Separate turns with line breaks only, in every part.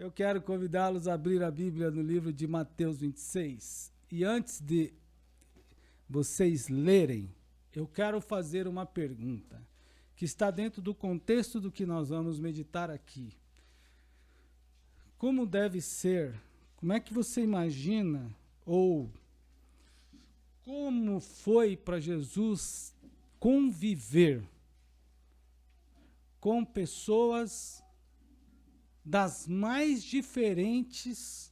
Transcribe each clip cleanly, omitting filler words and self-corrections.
Eu quero convidá-los a abrir a Bíblia no livro de Mateus 26. E antes de vocês lerem, eu quero fazer uma pergunta que está dentro do contexto do que nós vamos meditar aqui. Como deve ser, como é que você imagina, ou como foi para Jesus conviver com pessoas das mais diferentes.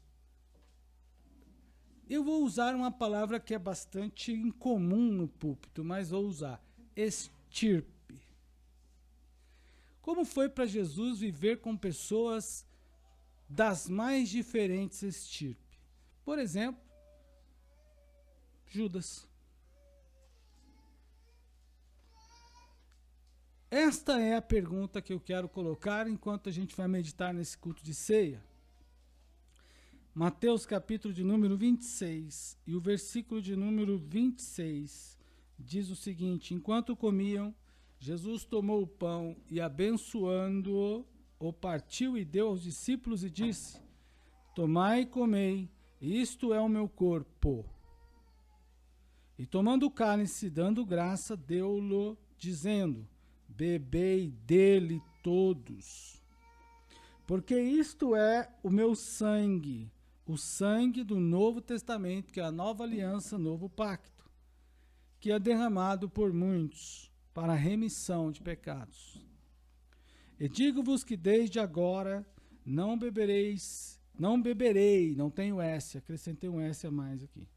Eu vou usar uma palavra que é bastante incomum no púlpito, mas vou usar: estirpe. Como foi para Jesus viver com pessoas das mais diferentes estirpe? Por exemplo, Judas. Esta é a pergunta que eu quero colocar enquanto a gente vai meditar nesse culto de ceia. Mateus capítulo de número 26 e o versículo de número 26 diz o seguinte: enquanto comiam, Jesus tomou o pão e, abençoando-o, o partiu e deu aos discípulos e disse: tomai e comei, isto é o meu corpo. E tomando o cálice, dando graça, deu-lo, dizendo: bebei dele todos, porque isto é o meu sangue, o sangue do Novo Testamento, que é a nova aliança, novo pacto, que é derramado por muitos para a remissão de pecados. E digo-vos que desde agora não beberei, não tenho S, acrescentei um S a mais aqui,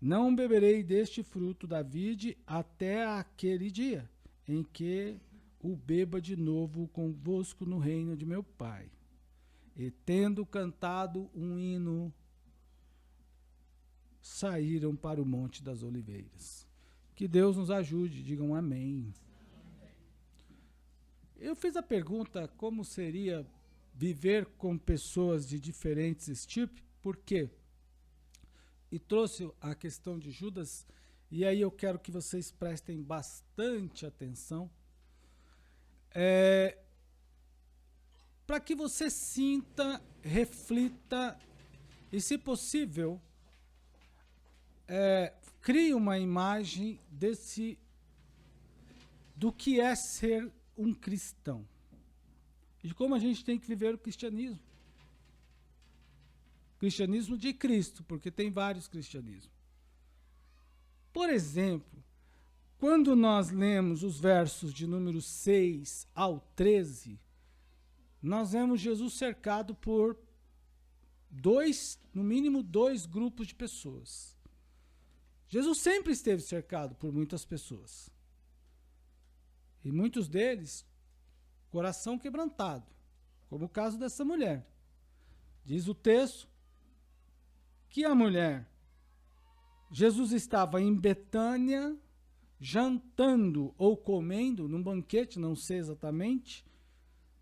não beberei deste fruto da vide até aquele dia em que o beba de novo convosco no reino de meu Pai. E tendo cantado um hino, saíram para o Monte das Oliveiras. Que Deus nos ajude, digam amém. Eu fiz a pergunta como seria viver com pessoas de diferentes estirpes, por quê? E trouxe a questão de Judas, e aí eu quero que vocês prestem bastante atenção, para que você sinta, reflita e, se possível, crie uma imagem do que é ser um cristão e de como a gente tem que viver o cristianismo. Cristianismo de Cristo, porque tem vários cristianismos. Por exemplo, quando nós lemos os versos de número 6 ao 13, nós vemos Jesus cercado por no mínimo dois grupos de pessoas. Jesus sempre esteve cercado por muitas pessoas. E muitos deles, coração quebrantado, como o caso dessa mulher. Diz o texto que a mulher, Jesus estava em Betânia, jantando ou comendo, num banquete, não sei exatamente,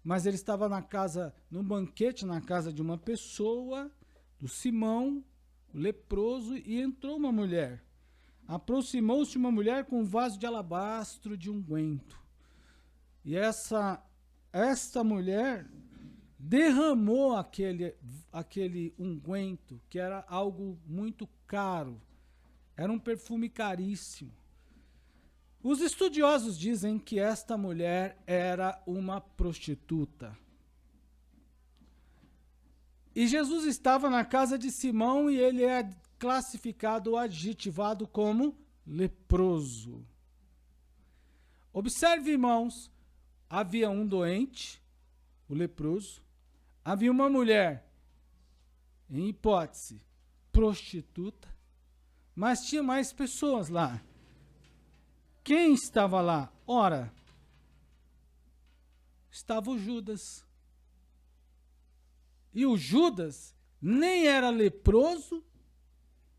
mas ele estava num banquete na casa de uma pessoa, do Simão, o leproso, e entrou uma mulher. Aproximou-se uma mulher com um vaso de alabastro de unguento. E esta mulher derramou aquele unguento, que era algo muito caro, era um perfume caríssimo. Os estudiosos dizem que esta mulher era uma prostituta. E Jesus estava na casa de Simão e ele é classificado ou adjetivado como leproso. Observe, irmãos, havia um doente, o leproso, havia uma mulher, em hipótese, prostituta, mas tinha mais pessoas lá. Quem estava lá? Ora, estava o Judas. E o Judas nem era leproso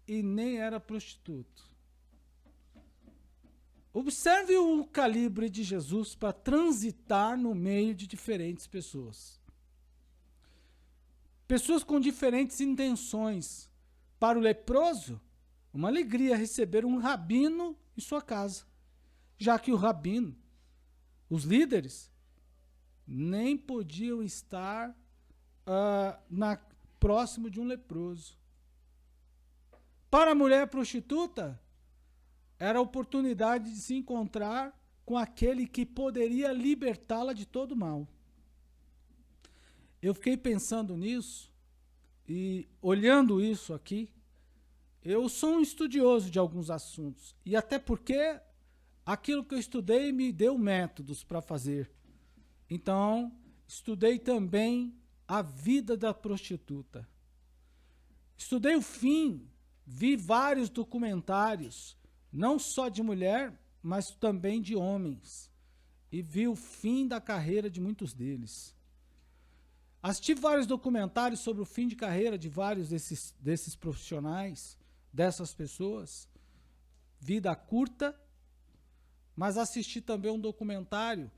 e nem era prostituto. Observe o calibre de Jesus para transitar no meio de diferentes pessoas. Pessoas com diferentes intenções. Para o leproso, uma alegria receber um rabino em sua casa, já que o rabino, os líderes, nem podiam estar próximo de um leproso. Para a mulher prostituta, era a oportunidade de se encontrar com aquele que poderia libertá-la de todo mal. Eu fiquei pensando nisso e olhando isso aqui. Eu sou um estudioso de alguns assuntos, e até porque aquilo que eu estudei me deu métodos para fazer. Então, estudei também a vida da prostituta. Estudei o fim, vi vários documentários, não só de mulher, mas também de homens, e vi o fim da carreira de muitos deles. Assisti vários documentários sobre o fim de carreira de vários desses profissionais, dessas pessoas, vida curta, mas assisti também um documentário,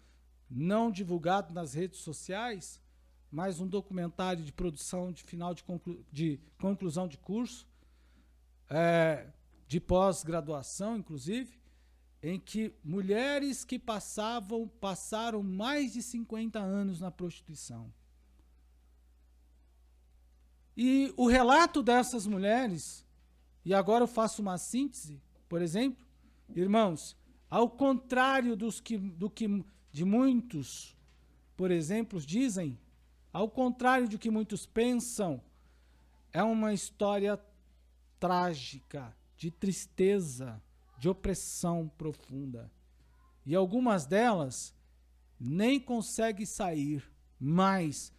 não divulgado nas redes sociais, mas um documentário de produção de final de conclusão de curso, de pós-graduação, inclusive, em que mulheres que passaram mais de 50 anos na prostituição. E o relato dessas mulheres, e agora eu faço uma síntese, por exemplo, irmãos, ao contrário de muitos, por exemplo, dizem, ao contrário do que muitos pensam, é uma história trágica, de tristeza, de opressão profunda. E algumas delas nem conseguem sair, mas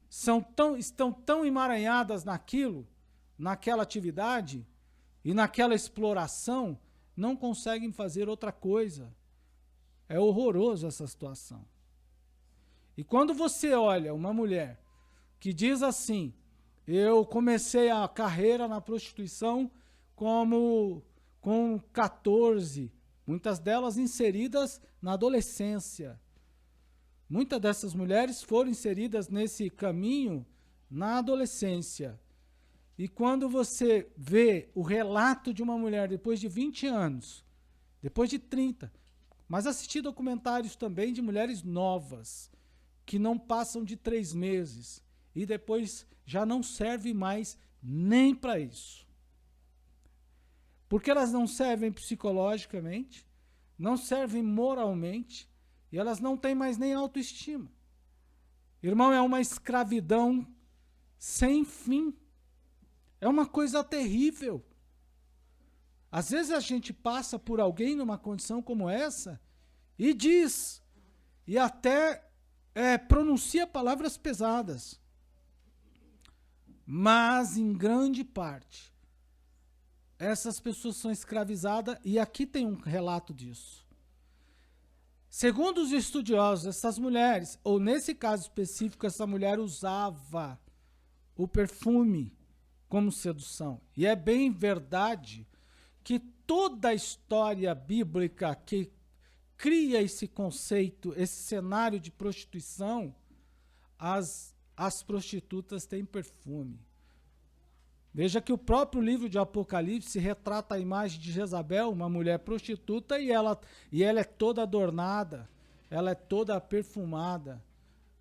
estão tão emaranhadas naquela atividade e naquela exploração, não conseguem fazer outra coisa. É horroroso essa situação. E quando você olha uma mulher que diz assim, eu comecei a carreira na prostituição com 14, muitas delas inseridas na adolescência. Muitas dessas mulheres foram inseridas nesse caminho na adolescência. E quando você vê o relato de uma mulher depois de 20 anos, depois de 30, mas assisti documentários também de mulheres novas, que não passam de 3 meses, e depois já não serve mais nem para isso. Porque elas não servem psicologicamente, não servem moralmente, e elas não têm mais nem autoestima. Irmão, é uma escravidão sem fim. É uma coisa terrível. Às vezes a gente passa por alguém numa condição como essa e diz, e até pronuncia palavras pesadas. Mas, em grande parte, essas pessoas são escravizadas, e aqui tem um relato disso. Segundo os estudiosos, essas mulheres, ou nesse caso específico, essa mulher usava o perfume como sedução. E é bem verdade que toda a história bíblica que cria esse conceito, esse cenário de prostituição, as prostitutas têm perfume. Veja que o próprio livro de Apocalipse retrata a imagem de Jezabel, uma mulher prostituta, e ela é toda adornada, ela é toda perfumada.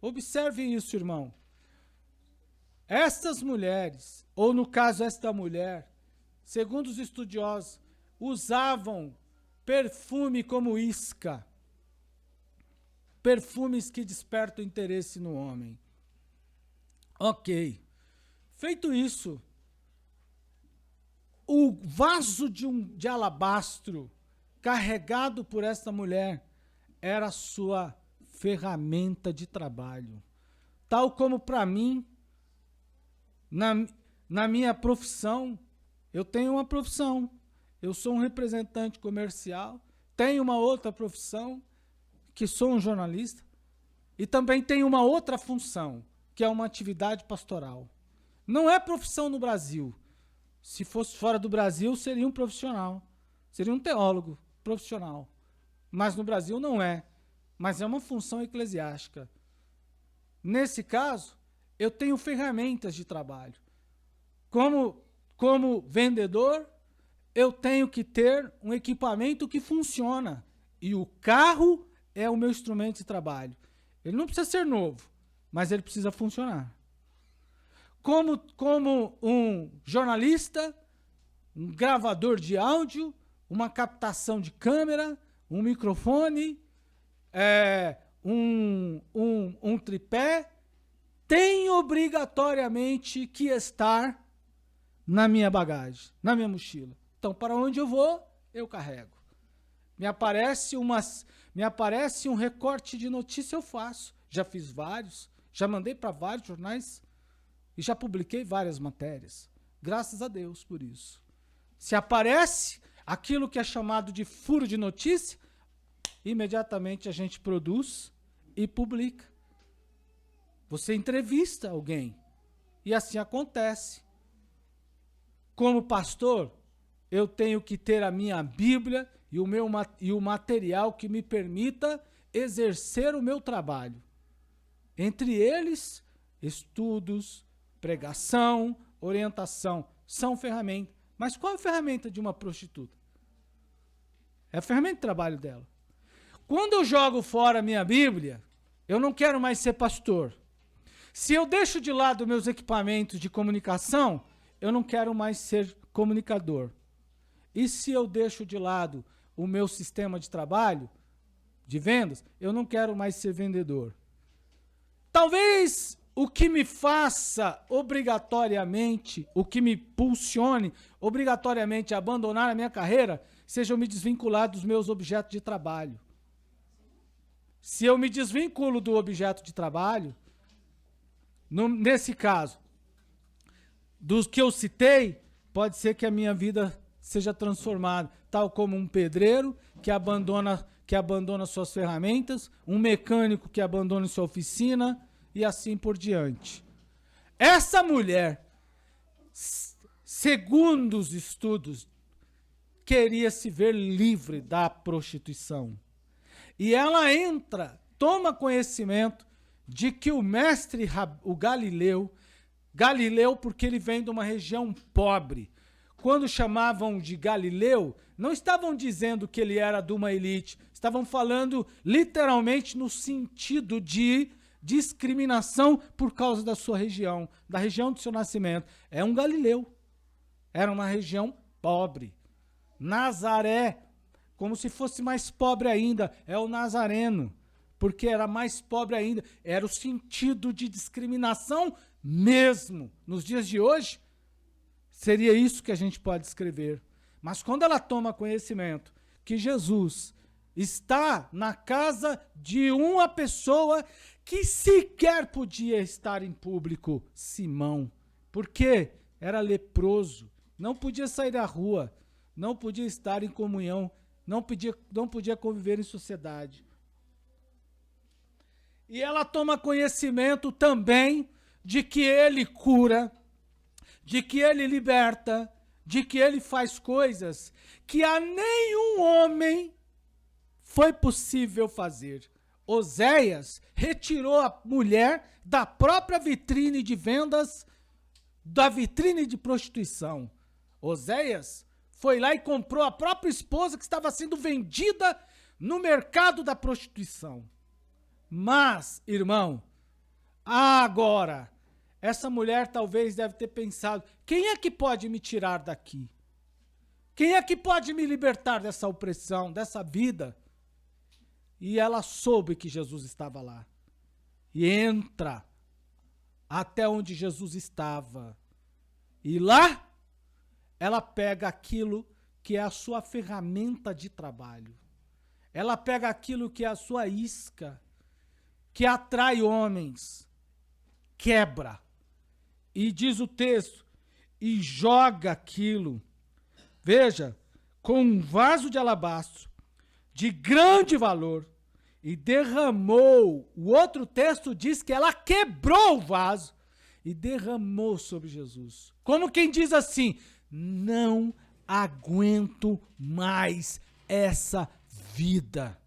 Observe isso, irmão. Estas mulheres, ou no caso esta mulher, segundo os estudiosos, usavam perfume como isca, perfumes que despertam interesse no homem. Ok. Feito isso, o vaso de alabastro carregado por esta mulher era a sua ferramenta de trabalho. Tal como para mim, na minha profissão, eu tenho uma profissão, eu sou um representante comercial, tenho uma outra profissão, que sou um jornalista, e também tenho uma outra função, que é uma atividade pastoral. Não é profissão no Brasil. Se fosse fora do Brasil, seria um profissional, seria um teólogo profissional. Mas no Brasil não é, mas é uma função eclesiástica. Nesse caso, eu tenho ferramentas de trabalho. Como vendedor, eu tenho que ter um equipamento que funciona. E o carro é o meu instrumento de trabalho. Ele não precisa ser novo, mas ele precisa funcionar. como um jornalista, um gravador de áudio, uma captação de câmera, um microfone, um tripé, tem obrigatoriamente que estar na minha bagagem, na minha mochila. Então, para onde eu vou, eu carrego. Me aparece um recorte de notícia, eu faço. Já fiz vários, já mandei para vários jornais e já publiquei várias matérias. Graças a Deus por isso. Se aparece aquilo que é chamado de furo de notícia, imediatamente a gente produz e publica. Você entrevista alguém e assim acontece. Como pastor, eu tenho que ter a minha Bíblia e o material que me permita exercer o meu trabalho. Entre eles, estudos, pregação, orientação, são ferramentas. Mas qual é a ferramenta de uma prostituta? É a ferramenta de trabalho dela. Quando eu jogo fora a minha Bíblia, eu não quero mais ser pastor. Se eu deixo de lado meus equipamentos de comunicação, eu não quero mais ser comunicador. E se eu deixo de lado o meu sistema de trabalho, de vendas, eu não quero mais ser vendedor. Talvez o que me faça obrigatoriamente, o que me impulsione obrigatoriamente a abandonar a minha carreira, seja eu me desvincular dos meus objetos de trabalho. Se eu me desvinculo do objeto de trabalho, nesse caso, dos que eu citei, pode ser que a minha vida seja transformada, tal como um pedreiro que abandona suas ferramentas, um mecânico que abandona sua oficina e assim por diante. Essa mulher, segundo os estudos, queria se ver livre da prostituição. E ela toma conhecimento de que o mestre, o Galileu porque ele vem de uma região pobre. Quando chamavam de Galileu, não estavam dizendo que ele era de uma elite, estavam falando literalmente no sentido de discriminação por causa da sua região, da região do seu nascimento. É um Galileu. Era uma região pobre. Nazaré, como se fosse mais pobre ainda, é o nazareno, porque era mais pobre ainda. Era o sentido de discriminação mesmo. Nos dias de hoje, seria isso que a gente pode escrever. Mas quando ela toma conhecimento que Jesus está na casa de uma pessoa que sequer podia estar em público, Simão, porque era leproso, não podia sair da rua, não podia estar em comunhão, não podia conviver em sociedade. E ela toma conhecimento também de que ele cura, de que ele liberta, de que ele faz coisas que a nenhum homem foi possível fazer. Oséias retirou a mulher da própria vitrine de vendas, da vitrine de prostituição. Oséias foi lá e comprou a própria esposa que estava sendo vendida no mercado da prostituição. Mas, irmão, agora, essa mulher talvez deve ter pensado, quem é que pode me tirar daqui? Quem é que pode me libertar dessa opressão, dessa vida? E ela soube que Jesus estava lá. E entra até onde Jesus estava. E lá, ela pega aquilo que é a sua ferramenta de trabalho. Ela pega aquilo que é a sua isca, que atrai homens, quebra. E diz o texto, e joga aquilo, veja, com um vaso de alabastro, de grande valor, e derramou. O outro texto diz que ela quebrou o vaso e derramou sobre Jesus. Como quem diz assim, não aguento mais essa vida.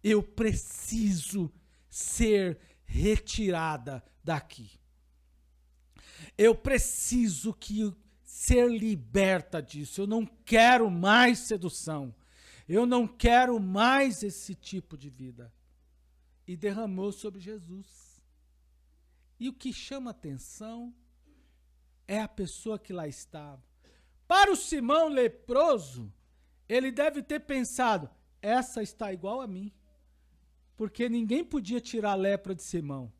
Eu preciso ser retirada daqui. Eu preciso ser liberta disso. Eu não quero mais sedução. Eu não quero mais esse tipo de vida. E derramou sobre Jesus. E o que chama atenção é a pessoa que lá estava. Para o Simão leproso, ele deve ter pensado, essa está igual a mim. Porque ninguém podia tirar a lepra de Simão.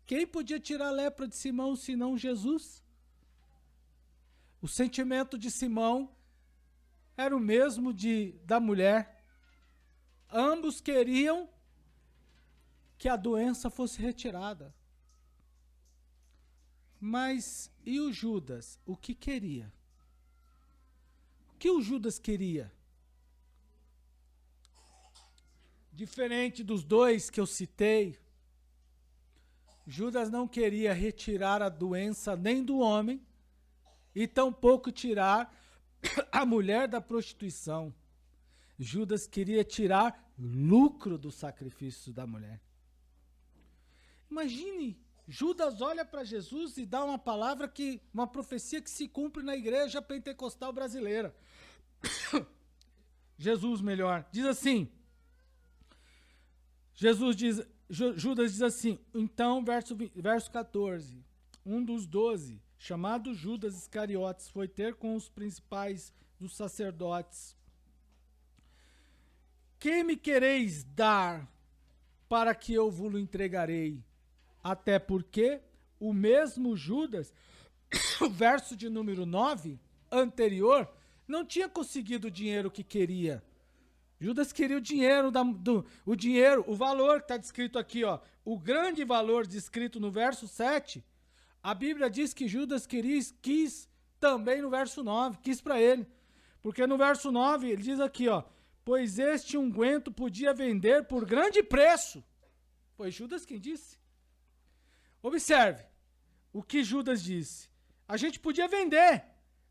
Quem podia tirar a lepra de Simão, senão Jesus? O sentimento de Simão era o mesmo da mulher. Ambos queriam que a doença fosse retirada. Mas e o Judas? O que queria? O que o Judas queria? Diferente dos dois que eu citei, Judas não queria retirar a doença nem do homem e tampouco tirar a mulher da prostituição. Judas queria tirar lucro do sacrifício da mulher. Imagine, Judas olha para Jesus e dá uma palavra uma profecia que se cumpre na igreja pentecostal brasileira. Jesus, melhor, diz assim, Judas diz assim, então, verso 14, um dos 12, chamado Judas Iscariotes, foi ter com os principais dos sacerdotes. Que me quereis dar para que eu vos entregarei? Até porque o mesmo Judas, o verso de número 9, anterior, não tinha conseguido o dinheiro que queria. Judas queria o dinheiro, o valor que está descrito aqui, ó, o grande valor descrito no verso 7, a Bíblia diz que Judas quis também no verso 9, quis para ele. Porque no verso 9 ele diz aqui, ó, pois este unguento podia vender por grande preço. Foi Judas quem disse. Observe o que Judas disse. A gente podia vender.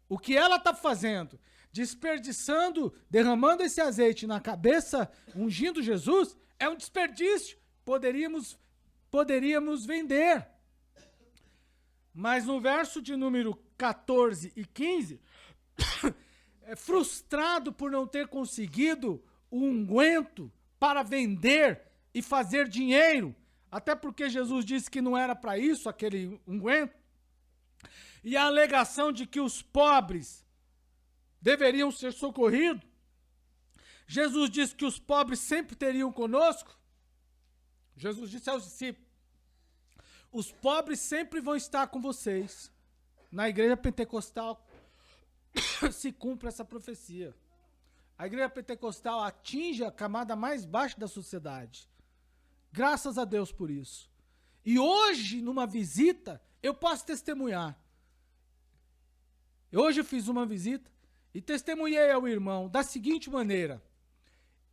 O que ela está fazendo? Desperdiçando, derramando esse azeite na cabeça, ungindo Jesus, é um desperdício. Poderíamos vender. Mas no verso de número 14 e 15, frustrado por não ter conseguido o unguento para vender e fazer dinheiro, até porque Jesus disse que não era para isso aquele unguento, e a alegação de que os pobres deveriam ser socorridos, Jesus disse que os pobres sempre teriam conosco. Jesus disse aos discípulos, os pobres sempre vão estar com vocês. Na igreja pentecostal se cumpre essa profecia. A igreja pentecostal atinge a camada mais baixa da sociedade. Graças a Deus por isso. E hoje, numa visita, eu posso testemunhar. Hoje eu fiz uma visita e testemunhei ao irmão da seguinte maneira.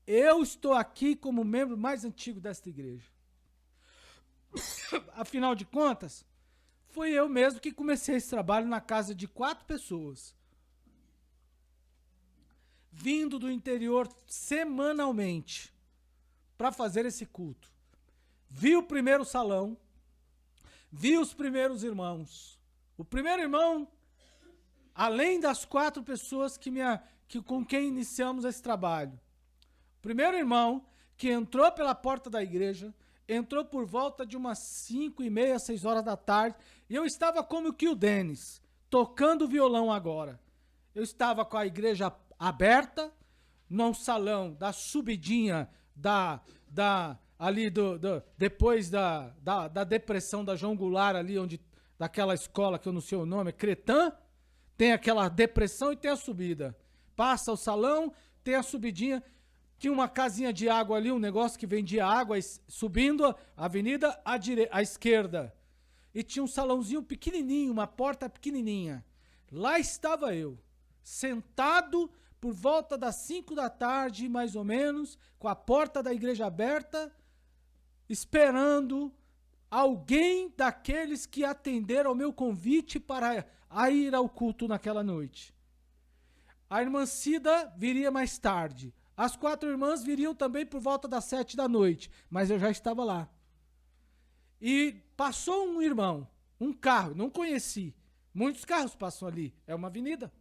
Eu estou aqui como membro mais antigo desta igreja. Afinal de contas, fui eu mesmo que comecei esse trabalho na casa de 4 pessoas. Vindo do interior semanalmente para fazer esse culto. Vi o primeiro salão, vi os primeiros irmãos. O primeiro irmão, além das 4 pessoas com quem iniciamos esse trabalho. O primeiro irmão que entrou pela porta da igreja, entrou por volta de umas 5h30, 6 horas da tarde, e eu estava como que o Denis, tocando violão agora. Eu estava com a igreja aberta, num salão da subidinha depois da depressão da João Goulart ali, daquela escola que eu não sei o nome, Cretan, tem aquela depressão e tem a subida. Passa o salão, tem a subidinha, tinha uma casinha de água ali, um negócio que vendia água, subindo a avenida à esquerda. E tinha um salãozinho pequenininho, uma porta pequenininha. Lá estava eu, sentado por volta das 5 da tarde, mais ou menos, com a porta da igreja aberta, esperando alguém daqueles que atenderam ao meu convite para ir ao culto naquela noite. A irmã Cida viria mais tarde. As 4 irmãs viriam também por volta das 7 da noite, mas eu já estava lá. E passou um irmão, um carro, não conheci. Muitos carros passam ali, é uma avenida.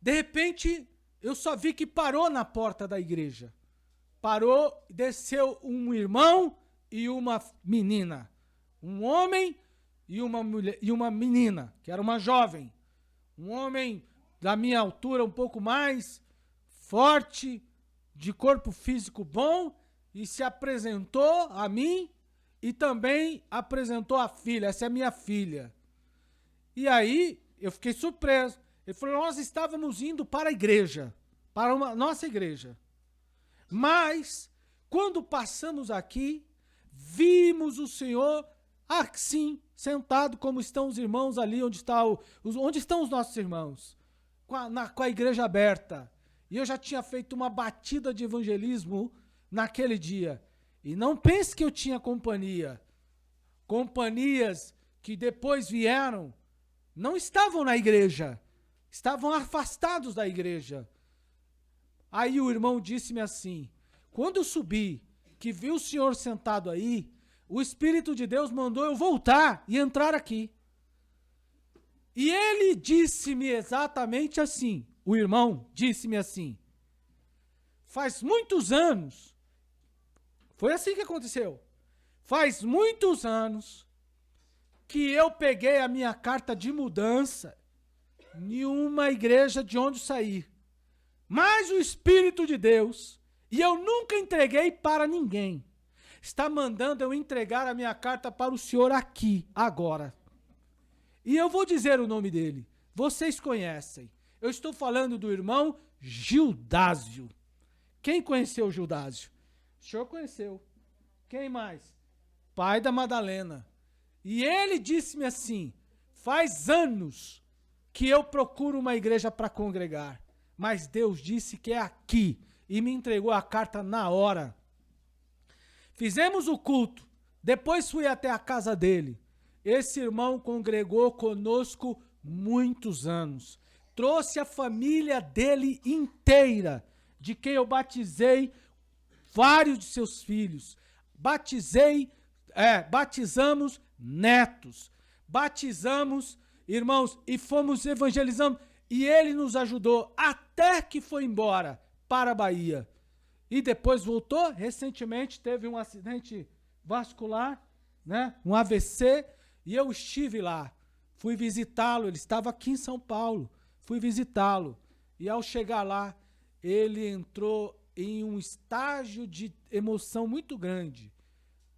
De repente, eu só vi que parou na porta da igreja. Parou, desceu um irmão e uma menina. Um homem e uma mulher e uma menina, que era uma jovem. Um homem da minha altura, um pouco mais forte, de corpo físico bom, e se apresentou a mim e também apresentou a filha. Essa é a minha filha. E aí eu fiquei surpreso. Ele falou: nós estávamos indo para a igreja, para uma nossa igreja. Mas, quando passamos aqui, vimos o Senhor assim, sentado como estão os irmãos ali, onde estão os nossos irmãos, com a igreja aberta. E eu já tinha feito uma batida de evangelismo naquele dia. E não pense que eu tinha companhia. Companhias que depois vieram, não estavam na igreja, estavam afastados da igreja. Aí o irmão disse-me assim: quando eu subi, que vi o senhor sentado aí, o Espírito de Deus mandou eu voltar e entrar aqui. E ele disse-me exatamente assim, o irmão disse-me assim: faz muitos anos, foi assim que aconteceu, faz muitos anos que eu peguei a minha carta de mudança em uma igreja de onde saí. Mas o Espírito de Deus, e eu nunca entreguei para ninguém, está mandando eu entregar a minha carta para o senhor aqui, agora. E eu vou dizer o nome dele. Vocês conhecem. Eu estou falando do irmão Gildásio. Quem conheceu o Gildásio? O senhor conheceu. Quem mais? Pai da Madalena. E ele disse-me assim: faz anos que eu procuro uma igreja para congregar, mas Deus disse que é aqui, e me entregou a carta na hora. Fizemos o culto, depois fui até a casa dele. Esse irmão congregou conosco muitos anos, trouxe a família dele inteira, de quem eu batizei vários de seus filhos, batizamos netos, batizamos irmãos e fomos evangelizando, e ele nos ajudou até que foi embora para a Bahia. E depois voltou, recentemente teve um acidente vascular, né? Um AVC, e eu estive lá, fui visitá-lo, ele estava aqui em São Paulo, fui visitá-lo, e ao chegar lá, ele entrou em um estágio de emoção muito grande.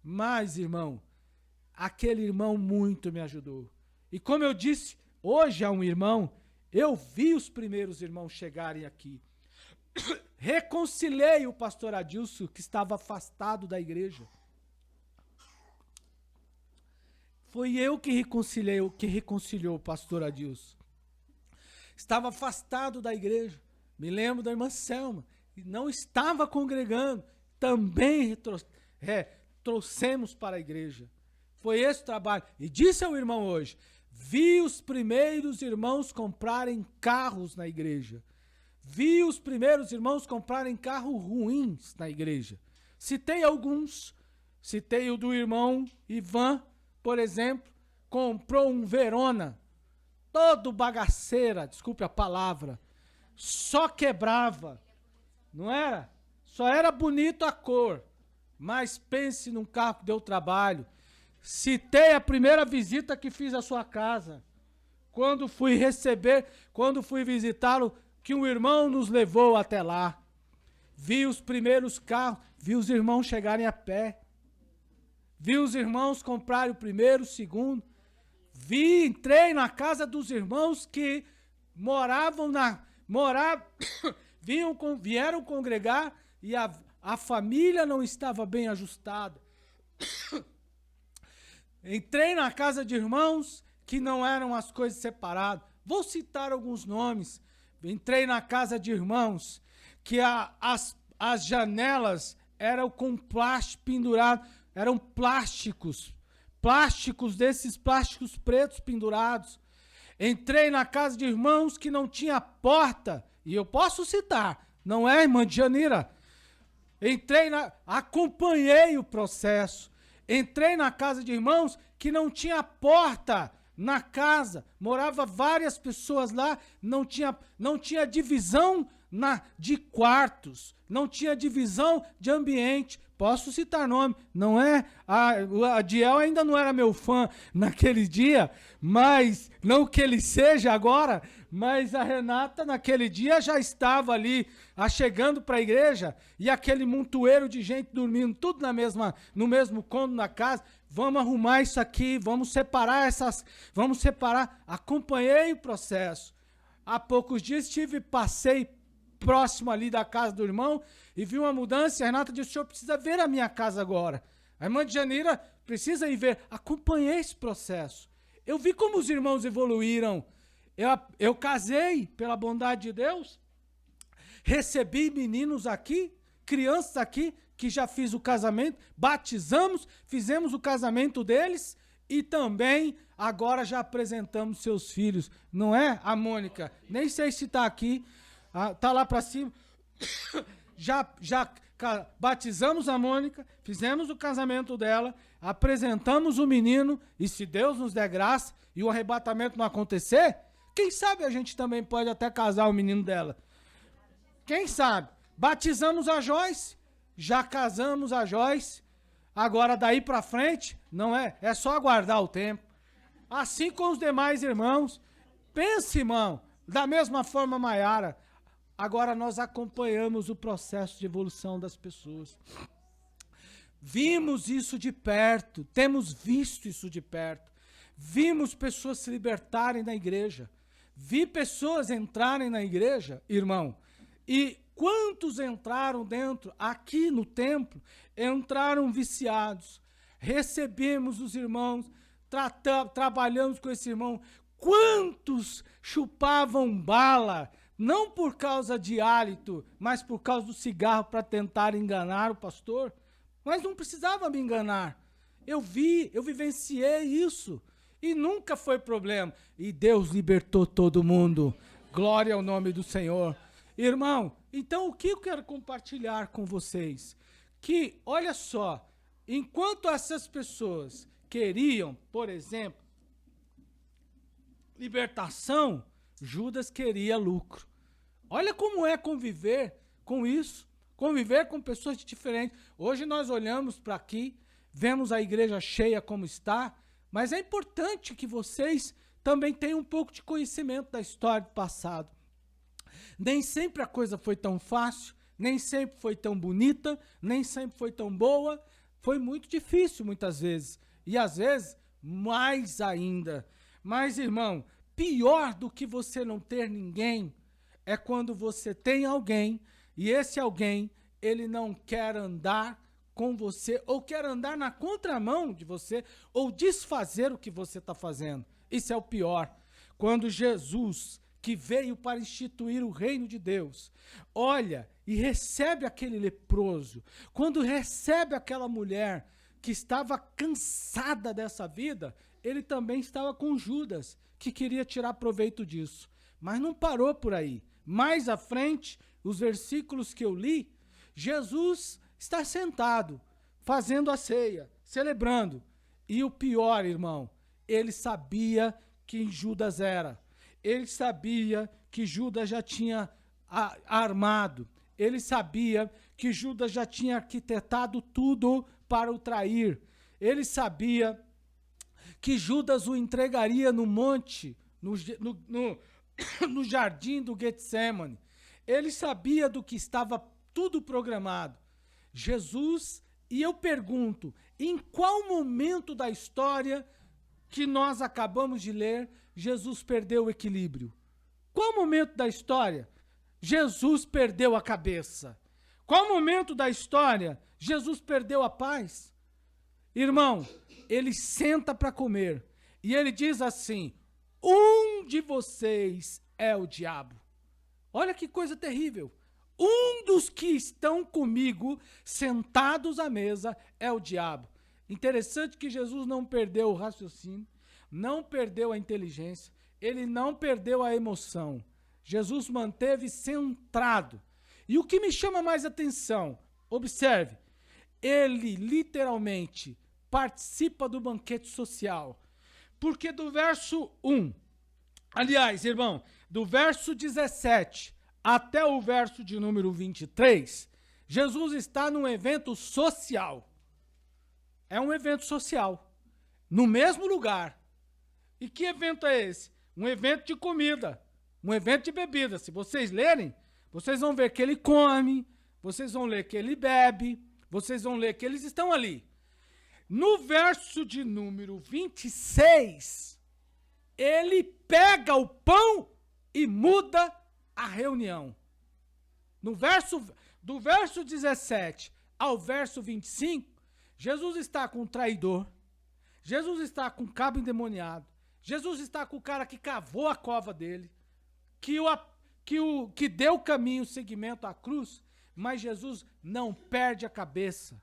Mas, irmão, aquele irmão muito me ajudou. E como eu disse, hoje há um irmão, eu vi os primeiros irmãos chegarem aqui. Reconciliei o pastor Adilson, que estava afastado da igreja. Foi eu que reconciliou o pastor Adilson. Estava afastado da igreja. Me lembro da irmã Selma, que não estava congregando. Também trouxemos para a igreja. Foi esse o trabalho. E disse ao irmão hoje: vi os primeiros irmãos comprarem carros na igreja. Vi os primeiros irmãos comprarem carros ruins na igreja. Citei alguns. Citei o do irmão Ivan, por exemplo. Comprou um Verona. Todo bagaceira, desculpe a palavra. Só quebrava. Não era? Só era bonito a cor. Mas pense num carro que deu trabalho. Citei a primeira visita que fiz à sua casa. Quando fui visitá-lo, que um irmão nos levou até lá. Vi os primeiros carros, vi os irmãos chegarem a pé. Vi os irmãos comprarem o primeiro, o segundo. Entrei na casa dos irmãos que vieram congregar e a família não estava bem ajustada. Entrei na casa de irmãos que não eram as coisas separadas. Vou citar alguns nomes. Entrei na casa de irmãos que as janelas eram com plástico pendurado, eram plásticos desses plásticos pretos pendurados. Entrei na casa de irmãos que não tinha porta, e eu posso citar, não é, irmã Janira? Acompanhei o processo. Entrei na casa de irmãos que não tinha porta na casa, morava várias pessoas lá, não tinha divisão de quartos, não tinha divisão de ambiente, Posso citar nome, não é? A Diel ainda não era meu fã naquele dia, mas não que ele seja agora, mas a Renata naquele dia já estava ali, chegando para a igreja, e aquele montoeiro de gente dormindo, tudo no mesmo cômodo na casa. Vamos arrumar isso aqui, vamos separar. Acompanhei o processo. Há poucos dias passei próximo ali da casa do irmão e vi uma mudança. E a Renata disse: o senhor precisa ver a minha casa agora. A irmã de Janira precisa ir ver. Acompanhei esse processo. Eu vi como os irmãos evoluíram. Eu casei pela bondade de Deus. Recebi meninos aqui, crianças aqui, que já fiz o casamento, batizamos, fizemos o casamento deles e também agora já apresentamos seus filhos. Não é, a Mônica? Nem sei se está aqui. Tá lá para cima. Já batizamos a Mônica, fizemos o casamento dela, apresentamos o menino, e se Deus nos der graça e o arrebatamento não acontecer, quem sabe a gente também pode até casar o menino dela. Quem sabe? Batizamos a Joyce, já casamos a Joyce, agora daí para frente, não é? É só aguardar o tempo. Assim com os demais irmãos. Pense, irmão, da mesma forma, Maiara. Agora nós acompanhamos o processo de evolução das pessoas. Vimos isso de perto, temos visto isso de perto. Vimos pessoas se libertarem da igreja. Vi pessoas entrarem na igreja, irmão. E quantos entraram dentro, aqui no templo, entraram viciados. Recebemos os irmãos, trabalhamos com esse irmão. Quantos chupavam bala, não por causa de hálito, mas por causa do cigarro para tentar enganar o pastor? Mas não precisava me enganar. Eu vivenciei isso. E nunca foi problema. E Deus libertou todo mundo. Glória ao nome do Senhor. Irmão, então o que eu quero compartilhar com vocês? Que, olha só, enquanto essas pessoas queriam, por exemplo, libertação, Judas queria lucro. Olha como é conviver com isso, conviver com pessoas diferentes. Hoje nós olhamos para aqui, vemos a igreja cheia como está, mas é importante que vocês também tenham um pouco de conhecimento da história do passado. Nem sempre a coisa foi tão fácil, nem sempre foi tão bonita, nem sempre foi tão boa. Foi muito difícil muitas vezes, e às vezes mais ainda. Mas, irmão, pior do que você não ter ninguém é quando você tem alguém e esse alguém, ele não quer andar com você ou quer andar na contramão de você ou desfazer o que você está fazendo. Isso é o pior. Quando Jesus, que veio para instituir o reino de Deus, olha e recebe aquele leproso, quando recebe aquela mulher que estava cansada dessa vida, ele também estava com Judas, que queria tirar proveito disso. Mas não parou por aí. Mais à frente, os versículos que eu li, Jesus está sentado, fazendo a ceia, celebrando. E o pior, irmão, ele sabia quem Judas era. Ele sabia que Judas já tinha armado. Ele sabia que Judas já tinha arquitetado tudo para o trair. Ele sabia que Judas o entregaria no monte, no jardim do Getsemane. Ele sabia do que estava tudo programado. Jesus, e eu pergunto, em qual momento da história que nós acabamos de ler, Jesus perdeu o equilíbrio? Qual momento da história Jesus perdeu a cabeça? Qual momento da história Jesus perdeu a paz? Irmão, ele senta para comer e ele diz assim: um de vocês é o diabo. Olha que coisa terrível. Um dos que estão comigo, sentados à mesa, é o diabo. Interessante que Jesus não perdeu o raciocínio, não perdeu a inteligência, ele não perdeu a emoção. Jesus manteve centrado. E o que me chama mais atenção, observe, ele literalmente participa do banquete social. Porque do verso 1, aliás, irmão, do verso 17 até o verso de número 23, Jesus está num evento social. É um evento social. No mesmo lugar. E que evento é esse? Um evento de comida. Um evento de bebida. Se vocês lerem, vocês vão ver que ele come, vocês vão ler que ele bebe, vocês vão ler que eles estão ali. No verso de número 26, ele pega o pão e muda a reunião. Do verso 17 ao verso 25, Jesus está com o traidor, Jesus está com o cabo endemoniado, Jesus está com o cara que cavou a cova dele, que deu o caminho, o seguimento à cruz, mas Jesus não perde a cabeça.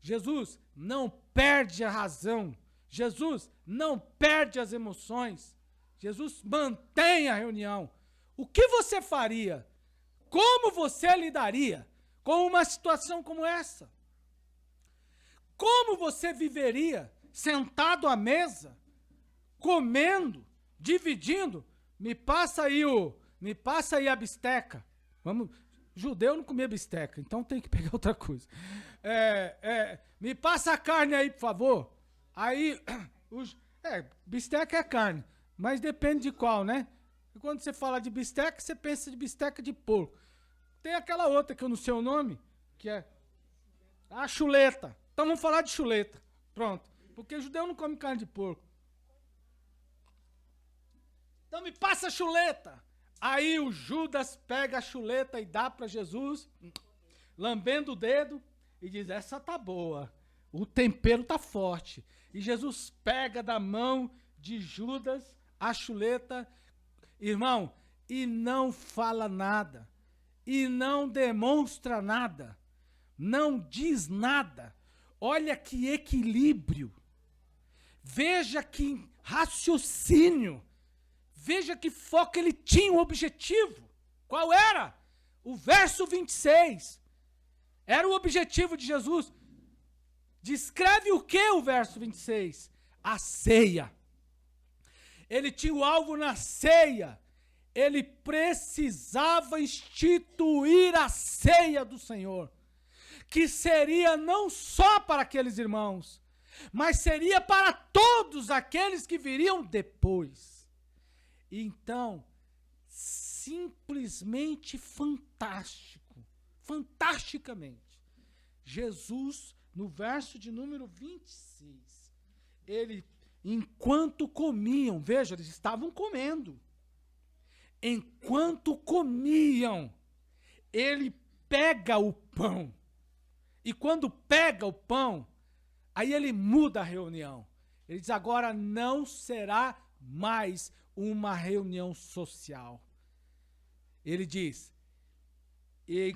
Jesus não perde a razão. Jesus não perde as emoções. Jesus mantém a reunião. O que você faria? Como você lidaria com uma situação como essa? Como você viveria sentado à mesa, comendo, dividindo? Me passa aí a bisteca. Judeu não comia bisteca, então tem que pegar outra coisa. Me passa a carne aí, por favor. Aí, bisteca é carne, mas depende de qual, né? E quando você fala de bisteca, você pensa de bisteca de porco. Tem aquela outra que eu não sei o nome, que é a chuleta. Então vamos falar de chuleta. Pronto. Porque judeu não come carne de porco. Então me passa a chuleta. Aí o Judas pega a chuleta e dá para Jesus, lambendo o dedo, e diz, essa tá boa, o tempero tá forte. E Jesus pega da mão de Judas a chuleta, irmão, e não fala nada, e não demonstra nada, não diz nada. Olha que equilíbrio, veja que raciocínio, veja que foco ele tinha, um objetivo. Qual era? O verso 26. Era o objetivo de Jesus. Descreve o que o verso 26? A ceia. Ele tinha o alvo na ceia. Ele precisava instituir a ceia do Senhor, que seria não só para aqueles irmãos, mas seria para todos aqueles que viriam depois. Então, simplesmente fantástico, fantasticamente, Jesus, no verso de número 26, enquanto comiam, veja, eles estavam comendo, enquanto comiam, ele pega o pão, e quando pega o pão, aí ele muda a reunião, ele diz, agora não será mais uma reunião social. Ele diz, e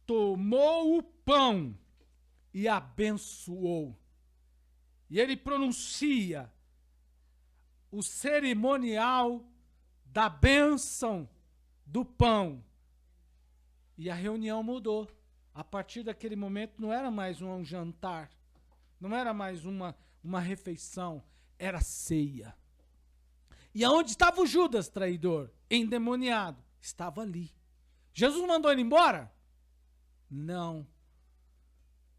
tomou o pão e abençoou. E ele pronuncia o cerimonial da bênção do pão. E a reunião mudou. A partir daquele momento não era mais um jantar, não era mais uma refeição, era ceia. E aonde estava o Judas, traidor, endemoniado? Estava ali. Jesus mandou ele embora? Não.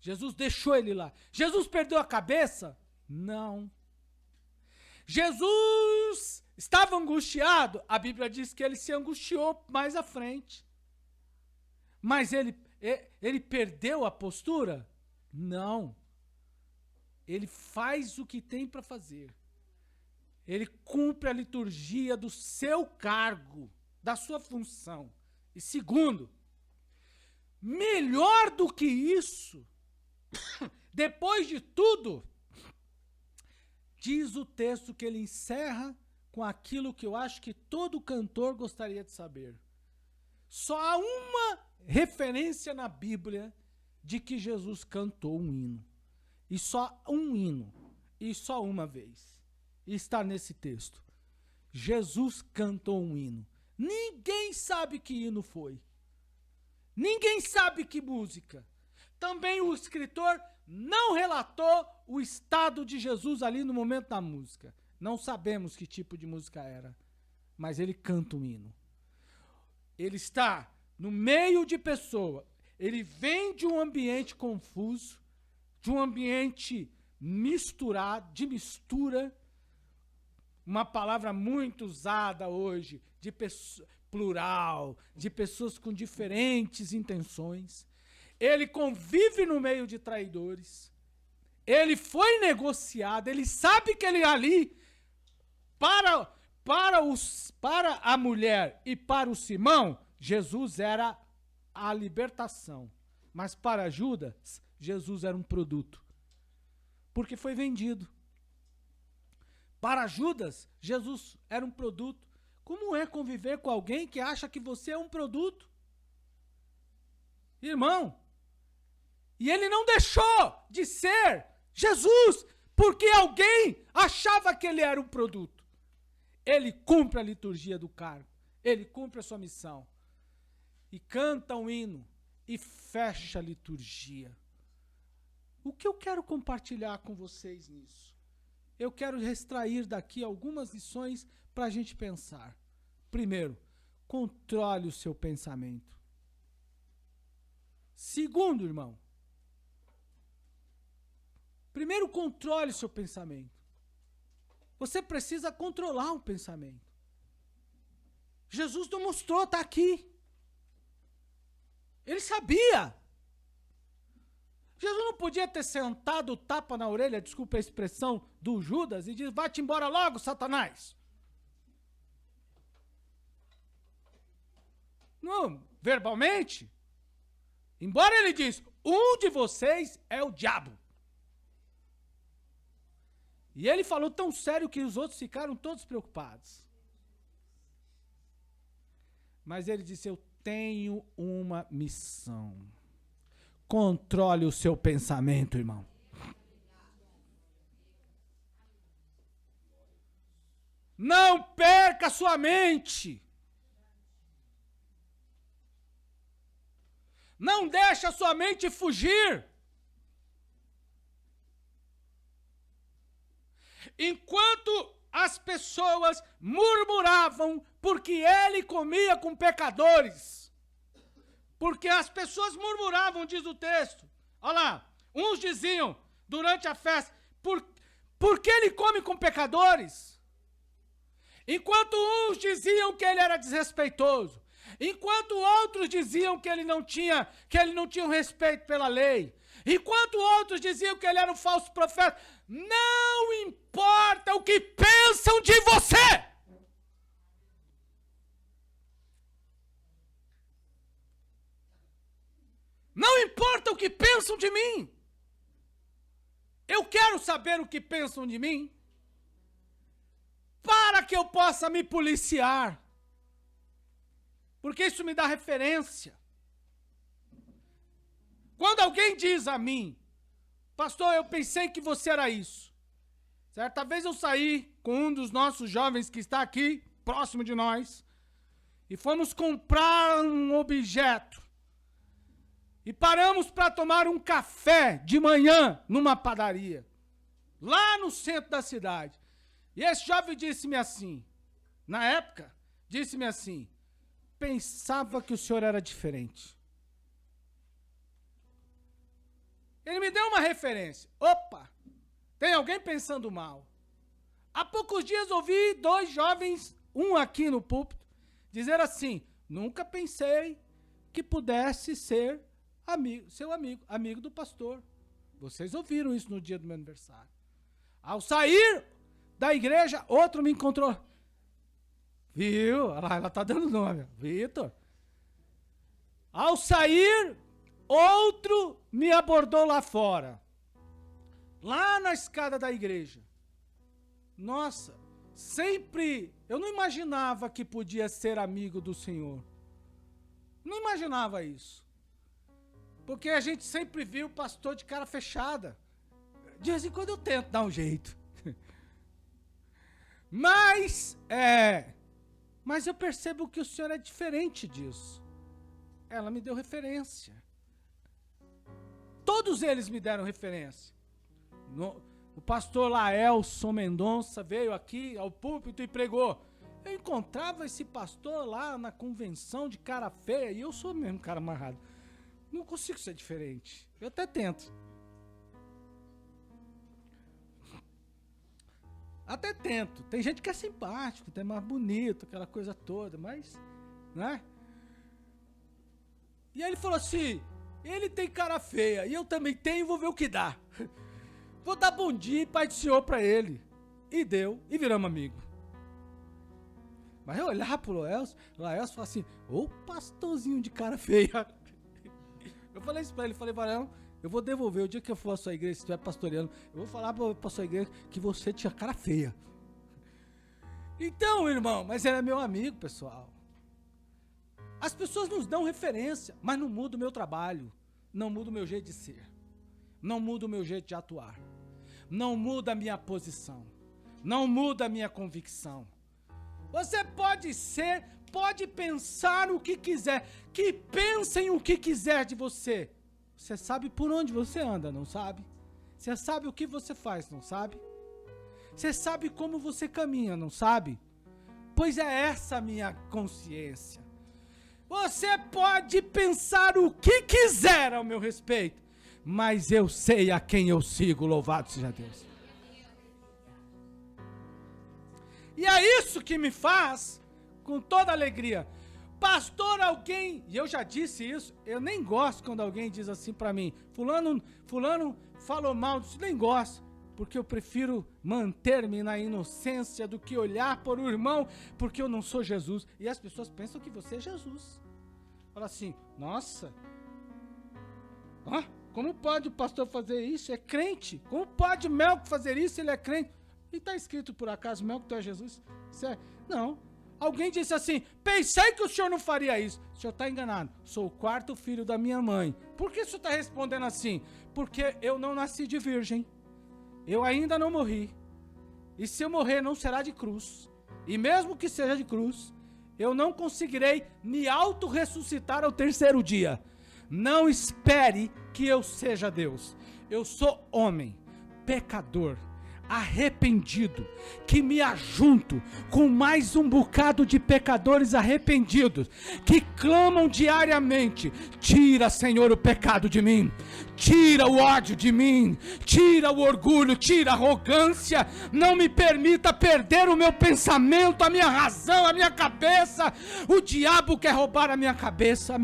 Jesus deixou ele lá. Jesus perdeu a cabeça? Não. Jesus estava angustiado? A Bíblia diz que ele se angustiou mais à frente. Mas ele perdeu a postura? Não. Ele faz o que tem para fazer. Ele cumpre a liturgia do seu cargo, da sua função. E segundo, melhor do que isso, depois de tudo, diz o texto que ele encerra com aquilo que eu acho que todo cantor gostaria de saber. Só há uma referência na Bíblia de que Jesus cantou um hino. E só um hino. E só uma vez. E está nesse texto. Jesus cantou um hino. Ninguém sabe que hino foi. Ninguém sabe que música. Também o escritor não relatou o estado de Jesus ali no momento da música. Não sabemos que tipo de música era. Mas ele canta um hino. Ele está no meio de pessoa. Ele vem de um ambiente confuso, de um ambiente misturado, de mistura, uma palavra muito usada hoje, de plural, de pessoas com diferentes intenções. Ele convive no meio de traidores. Ele foi negociado, ele sabe que ele ali, para a mulher e para o Simão, Jesus era a libertação. Mas para Judas, Jesus era um produto. Porque foi vendido. Para Judas, Jesus era um produto. Como é conviver com alguém que acha que você é um produto? Irmão, e ele não deixou de ser Jesus, porque alguém achava que ele era um produto. Ele cumpre a liturgia do cargo, ele cumpre a sua missão, e canta um hino, e fecha a liturgia. O que eu quero compartilhar com vocês nisso? Eu quero extrair daqui algumas lições para a gente pensar. Primeiro, controle o seu pensamento. Segundo, irmão, primeiro, controle o seu pensamento. Você precisa controlar o pensamento. Jesus não mostrou, está aqui. Ele sabia. Jesus não podia ter sentado o tapa na orelha, desculpa a expressão, do Judas e dizer, vai-te embora logo, Satanás. Não, verbalmente. Embora ele diz, um de vocês é o diabo. E ele falou tão sério que os outros ficaram todos preocupados. Mas ele disse, eu tenho uma missão. Controle o seu pensamento, irmão. Não perca a sua mente. Não deixe a sua mente fugir. Enquanto as pessoas murmuravam porque ele comia com pecadores. Porque as pessoas murmuravam, diz o texto. Olha lá, uns diziam durante a festa, por que ele come com pecadores? Enquanto uns diziam que ele era desrespeitoso. Enquanto outros diziam que ele não tinha um respeito pela lei. Enquanto outros diziam que ele era um falso profeta. Não importa o que pensam de você. Não importa o que pensam de mim. Eu quero saber o que pensam de mim para que eu possa me policiar. Porque isso me dá referência. Quando alguém diz a mim, pastor, eu pensei que você era isso. Certa vez eu saí com um dos nossos jovens que está aqui, próximo de nós, e fomos comprar um objeto. E paramos para tomar um café de manhã numa padaria, lá no centro da cidade. E esse jovem disse-me assim, na época, disse-me assim, pensava que o senhor era diferente. Ele me deu uma referência. Opa, tem alguém pensando mal. Há poucos dias ouvi dois jovens, um aqui no púlpito, dizer assim, nunca pensei que pudesse ser seu amigo do pastor. Vocês ouviram isso no dia do meu aniversário. Ao sair da igreja, outro me encontrou. Viu? Ela está dando nome. Vitor. Ao sair, outro me abordou lá fora. Lá na escada da igreja. Nossa, eu não imaginava que podia ser amigo do Senhor. Não imaginava isso. Porque a gente sempre viu o pastor de cara fechada. De vez em quando eu tento dar um jeito. Mas eu percebo que o senhor é diferente disso. Ela me deu referência. Todos eles me deram referência. O pastor Laelson Mendonça veio aqui ao púlpito e pregou. Eu encontrava esse pastor lá na convenção de cara feia, e eu sou mesmo cara amarrado. Não consigo ser diferente. Eu até tento. Até tento. Tem gente que é simpático, tem mais bonito, aquela coisa toda, mas, né? E aí ele falou assim, ele tem cara feia, e eu também tenho, vou ver o que dá. Vou dar bom dia e pai do senhor pra ele. E deu, e viramos amigos. Mas eu olhava pro Laelso e falava assim, ô pastorzinho de cara feia. Eu falei isso pra ele, falei, Varão, eu vou devolver, o dia que eu for à sua igreja, se estiver pastoreando, eu vou falar pra sua igreja que você tinha cara feia. Então, irmão, mas ele é meu amigo, pessoal. As pessoas nos dão referência, mas não muda o meu trabalho, não muda o meu jeito de ser, não muda o meu jeito de atuar, não muda a minha posição, não muda a minha convicção. Você pode ser, pode pensar o que quiser, que pensem o que quiser de você. Você sabe por onde você anda, não sabe? Você sabe o que você faz, não sabe? Você sabe como você caminha, não sabe? Pois é essa a minha consciência. Você pode pensar o que quiser ao meu respeito, mas eu sei a quem eu sigo, louvado seja Deus. E é isso que me faz, com toda alegria, pastor, alguém, e eu já disse isso, eu nem gosto quando alguém diz assim pra mim, fulano falou mal disso, nem gosto, porque eu prefiro manter-me na inocência do que olhar para o irmão, porque eu não sou Jesus, e as pessoas pensam que você é Jesus. Fala assim, nossa, como pode o pastor fazer isso? É crente. Como pode Melco fazer isso? Ele é crente. E está escrito por acaso, Melco, tu é Jesus? Não. Alguém disse assim, pensei que o senhor não faria isso. O senhor está enganado. Sou o quarto filho da minha mãe. Por que o senhor está respondendo assim? Porque eu não nasci de virgem. Eu ainda não morri. E se eu morrer, não será de cruz. E mesmo que seja de cruz, eu não conseguirei me auto-ressuscitar ao terceiro dia. Não espere que eu seja Deus. Eu sou homem, pecador, arrependido, que me ajunto com mais um bocado de pecadores arrependidos, que clamam diariamente, tira, Senhor, o pecado de mim, tira o ódio de mim, tira o orgulho, tira a arrogância, não me permita perder o meu pensamento, a minha razão, a minha cabeça. O diabo quer roubar a minha cabeça, a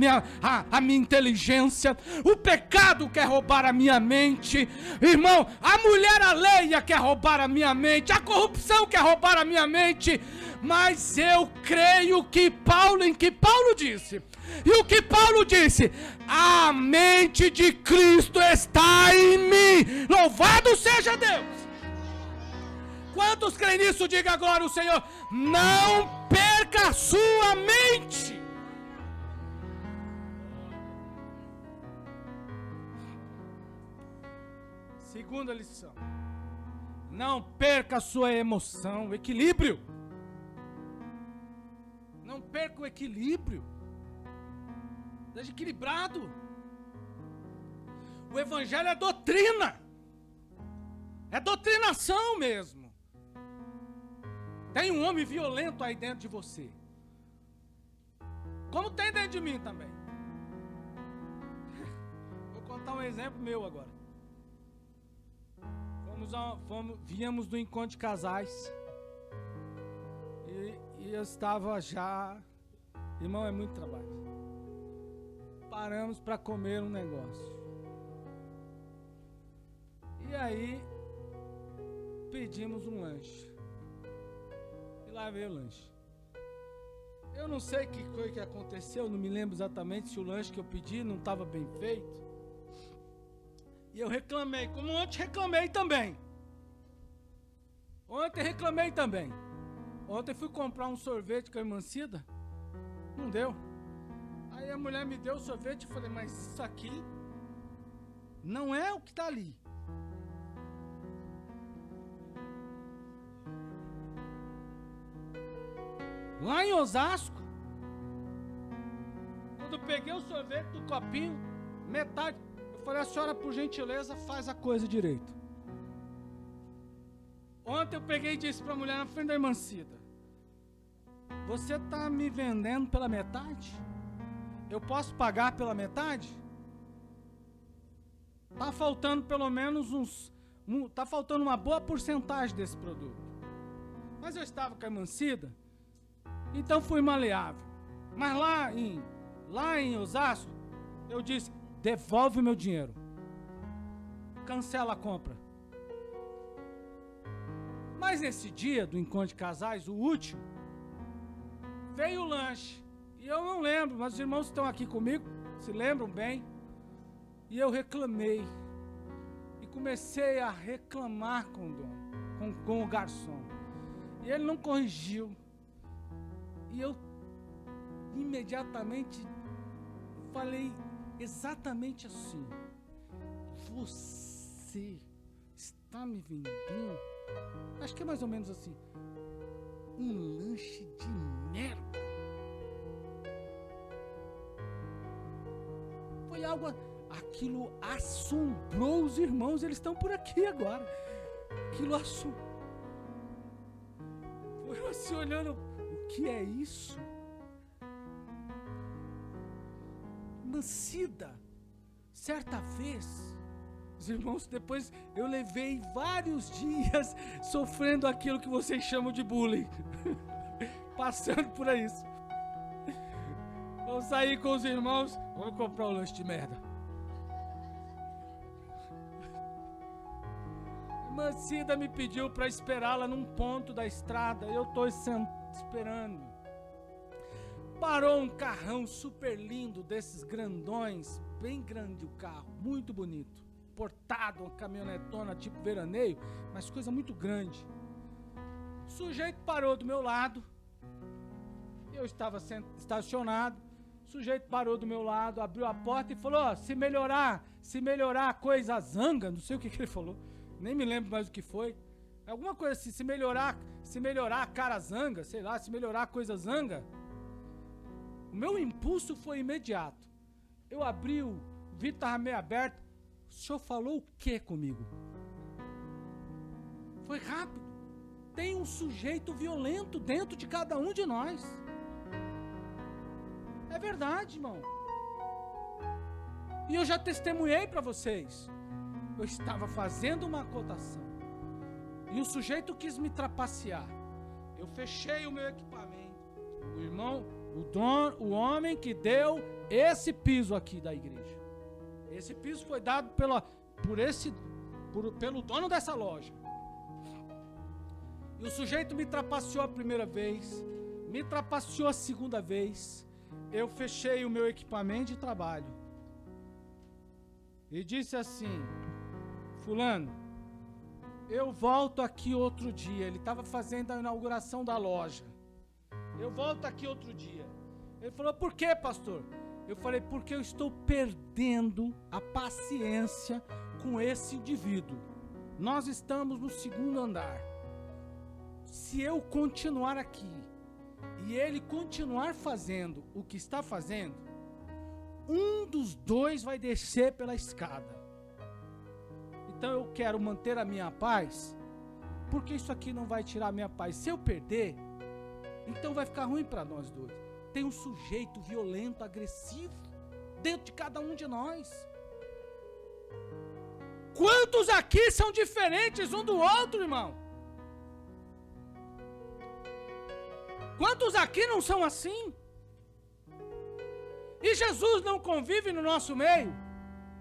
minha inteligência, o pecado quer roubar a minha mente, irmão, a mulher alheia quer roubar a minha mente, a corrupção quer roubar a minha mente, mas eu creio que Paulo disse, e o que Paulo disse, a mente de Cristo está em mim, louvado seja Deus. Quantos creem nisso, diga agora o Senhor, não perca a sua mente. Segunda lição, não perca a sua emoção, o equilíbrio. Não perca o equilíbrio. Seja equilibrado. O evangelho é doutrina. É doutrinação mesmo. Tem um homem violento aí dentro de você. Como tem dentro de mim também. Vou contar um exemplo meu agora. Viemos do encontro de casais. E eu estava já... Irmão, é muito trabalho. Paramos para comer um negócio. E aí, pedimos um lanche. E lá veio o lanche. Eu não sei o que foi que aconteceu, não me lembro exatamente se o lanche que eu pedi não estava bem feito. E eu reclamei, como ontem reclamei também. Ontem fui comprar um sorvete com a irmã Cida, não deu. Aí a mulher me deu o sorvete e falei, mas isso aqui não é o que está ali. Lá em Osasco, quando eu peguei o sorvete do copinho, metade, eu falei, a senhora, por gentileza, faz a coisa direito. Ontem eu peguei e disse para a mulher na frente da irmã Cida, você está me vendendo pela metade? Eu posso pagar pela metade? Tá faltando pelo menos tá faltando uma boa porcentagem desse produto. Mas eu estava com a Mancida, então fui maleável. Mas lá em Osasco, eu disse, devolve o meu dinheiro. Cancela a compra. Mas nesse dia do encontro de casais, o último, veio o lanche. E eu não lembro, mas os irmãos que estão aqui comigo se lembram bem. E eu reclamei. E comecei a reclamar com o dono, com o garçom. E ele não corrigiu. E eu imediatamente falei exatamente assim: você está me vendendo, acho que é mais ou menos assim, um lanche de merda. Foi algo, aquilo assombrou os irmãos, eles estão por aqui agora. Aquilo assombrou. Foi assim olhando, o que é isso? Mancida, certa vez, os irmãos, depois eu levei vários dias sofrendo aquilo que vocês chamam de bullying, passando por isso. Vou sair com os irmãos, vou comprar um lanche de merda. Mancida me pediu para esperá-la num ponto da estrada, eu estou esperando. Parou um carrão super lindo, desses grandões, bem grande o carro, muito bonito. Portado, uma caminhonetona tipo veraneio, mas coisa muito grande. O sujeito parou do meu lado, eu estava estacionado, o sujeito parou do meu lado, abriu a porta e falou, se melhorar a coisa zanga, não sei o que ele falou, nem me lembro mais o que foi. Alguma coisa assim, se melhorar a cara zanga, sei lá, se melhorar a coisa zanga. O meu impulso foi imediato. Eu abri o vidro, estava meio aberto. O senhor falou o que comigo? Foi rápido. Tem um sujeito violento dentro de cada um de nós. É verdade, irmão. E eu já testemunhei para vocês. Eu estava fazendo uma cotação. E o sujeito quis me trapacear. Eu fechei o meu equipamento. O irmão... O homem que deu esse piso aqui da igreja. Esse piso foi dado pelo dono dessa loja. E o sujeito me trapaceou a primeira vez, me trapaceou a segunda vez. Eu fechei o meu equipamento de trabalho. E disse assim, fulano, eu volto aqui outro dia. Ele estava fazendo a inauguração da loja. Eu volto aqui outro dia. Ele falou, por que, pastor? Eu falei, porque eu estou perdendo a paciência com esse indivíduo. Nós estamos no segundo andar. Se eu continuar aqui e ele continuar fazendo o que está fazendo, um dos dois vai descer pela escada. Então eu quero manter a minha paz, porque isso aqui não vai tirar a minha paz. Se eu perder, então vai ficar ruim para nós dois. Tem um sujeito violento, agressivo, dentro de cada um de nós. Quantos aqui são diferentes um do outro, irmão? Quantos aqui não são assim? E Jesus não convive no nosso meio,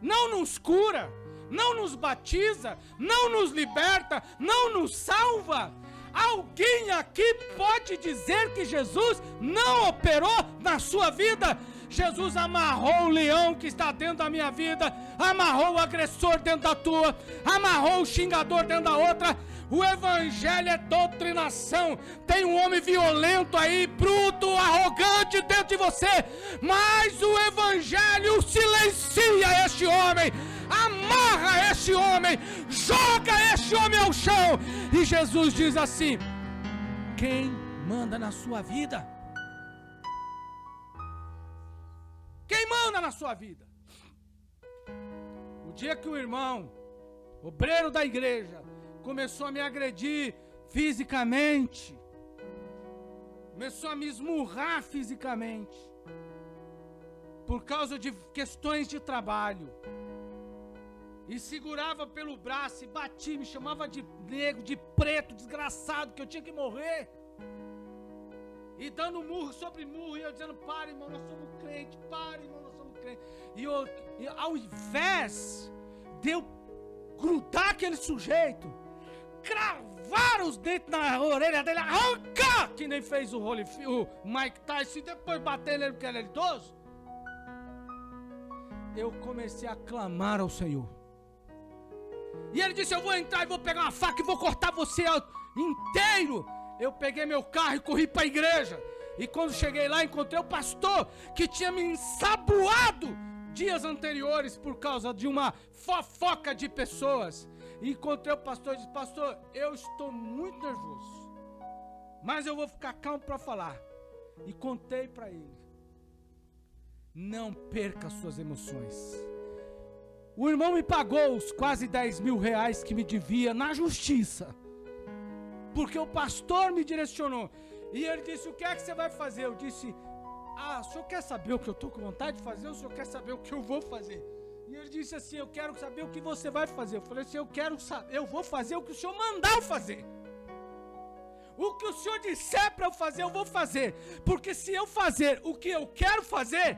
não nos cura, não nos batiza, não nos liberta, não nos salva. Alguém aqui pode dizer que Jesus não operou na sua vida? Jesus amarrou o leão que está dentro da minha vida, amarrou o agressor dentro da tua, amarrou o xingador dentro da outra. O evangelho é doutrinação. Tem um homem violento aí, bruto, arrogante dentro de você, mas o evangelho silencia este homem, amarra este homem, joga este homem ao chão. E Jesus diz assim: quem manda na sua vida? Quem manda na sua vida? O dia que o irmão, obreiro da igreja, começou a me agredir fisicamente, começou a me esmurrar fisicamente, por causa de questões de trabalho, e segurava pelo braço e batia, me chamava de negro, de preto, desgraçado, que eu tinha que morrer. E dando murro sobre murro, e eu dizendo, para irmão, nós somos crentes, para irmão, nós somos crentes. E ao invés de eu grudar aquele sujeito, cravar os dentes na orelha dele, arrancar, que nem fez o Mike Tyson, e depois bater nele porque ele era idoso, eu comecei a clamar ao Senhor. E ele disse, eu vou entrar e vou pegar uma faca e vou cortar você inteiro. Eu peguei meu carro e corri para a igreja. E quando cheguei lá, encontrei o pastor que tinha me ensaboado dias anteriores por causa de uma fofoca de pessoas. E encontrei o pastor e disse, pastor, eu estou muito nervoso, mas eu vou ficar calmo para falar. E contei para ele, não perca suas emoções. O irmão me pagou os quase 10 mil reais que me devia na justiça, porque o pastor me direcionou. E ele disse, o que é que você vai fazer? Eu disse, o senhor quer saber o que eu estou com vontade de fazer? Ou o senhor quer saber o que eu vou fazer? E ele disse assim, eu quero saber o que você vai fazer. Eu falei assim, eu vou fazer o que o senhor mandar eu fazer. O que o senhor disser para eu fazer, eu vou fazer. Porque se eu fazer o que eu quero fazer,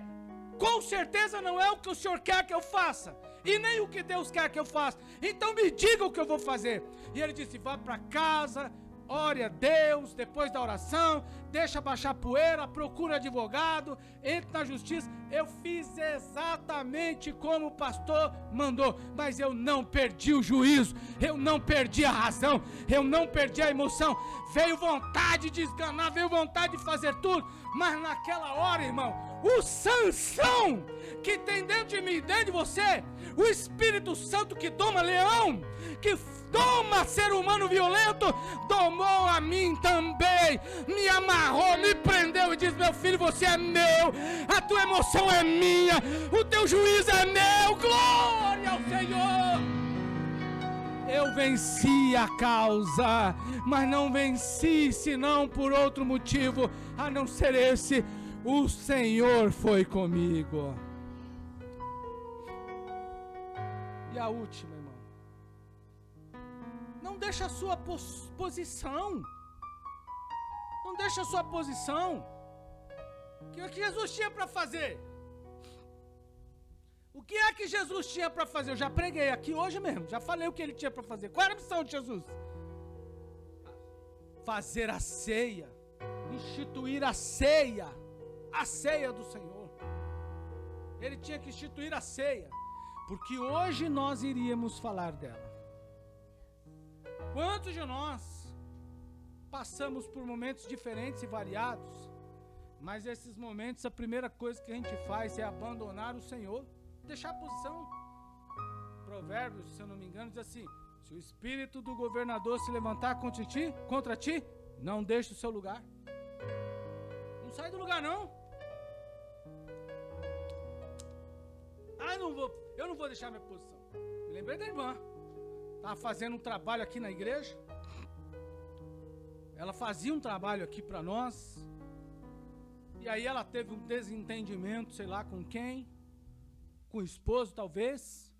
com certeza não é o que o senhor quer que eu faça. E nem o que Deus quer que eu faça. Então me diga o que eu vou fazer. E ele disse, vá para casa, ore a Deus, depois da oração, deixa baixar poeira, procura advogado, entre na justiça. Eu fiz exatamente como o pastor mandou, mas eu não perdi o juízo, eu não perdi a razão, eu não perdi a emoção. Veio vontade de esganar, veio vontade de fazer tudo, mas naquela hora, irmão, o Sansão que tem dentro de mim, dentro de você, o Espírito Santo que doma leão, que doma ser humano violento, domou a mim também, me amarrou, me prendeu e disse, meu filho, você é meu, a tua emoção é minha, o teu juízo é meu, glória ao Senhor. Eu venci a causa, mas não venci senão por outro motivo, a não ser esse, o Senhor foi comigo. E a última, irmão, não deixa a sua posição, não deixa a sua posição. O que Jesus tinha para fazer? O que é que Jesus tinha para fazer? Eu já preguei aqui hoje mesmo, já falei o que ele tinha para fazer. Qual era a missão de Jesus? Fazer a ceia, instituir a ceia do Senhor. Ele tinha que instituir a ceia, porque hoje nós iríamos falar dela. Quantos de nós passamos por momentos diferentes e variados, mas esses momentos a primeira coisa que a gente faz é abandonar o Senhor, deixar a posição. Provérbios, se eu não me engano, diz assim, se o espírito do governador se levantar contra ti, não deixe o seu lugar. Não sai do lugar não. Eu não vou deixar minha posição. Me lembrei da irmã. Estava fazendo um trabalho aqui na igreja. Ela fazia um trabalho aqui para nós. E aí ela teve um desentendimento, sei lá com quem. Com o esposo, talvez.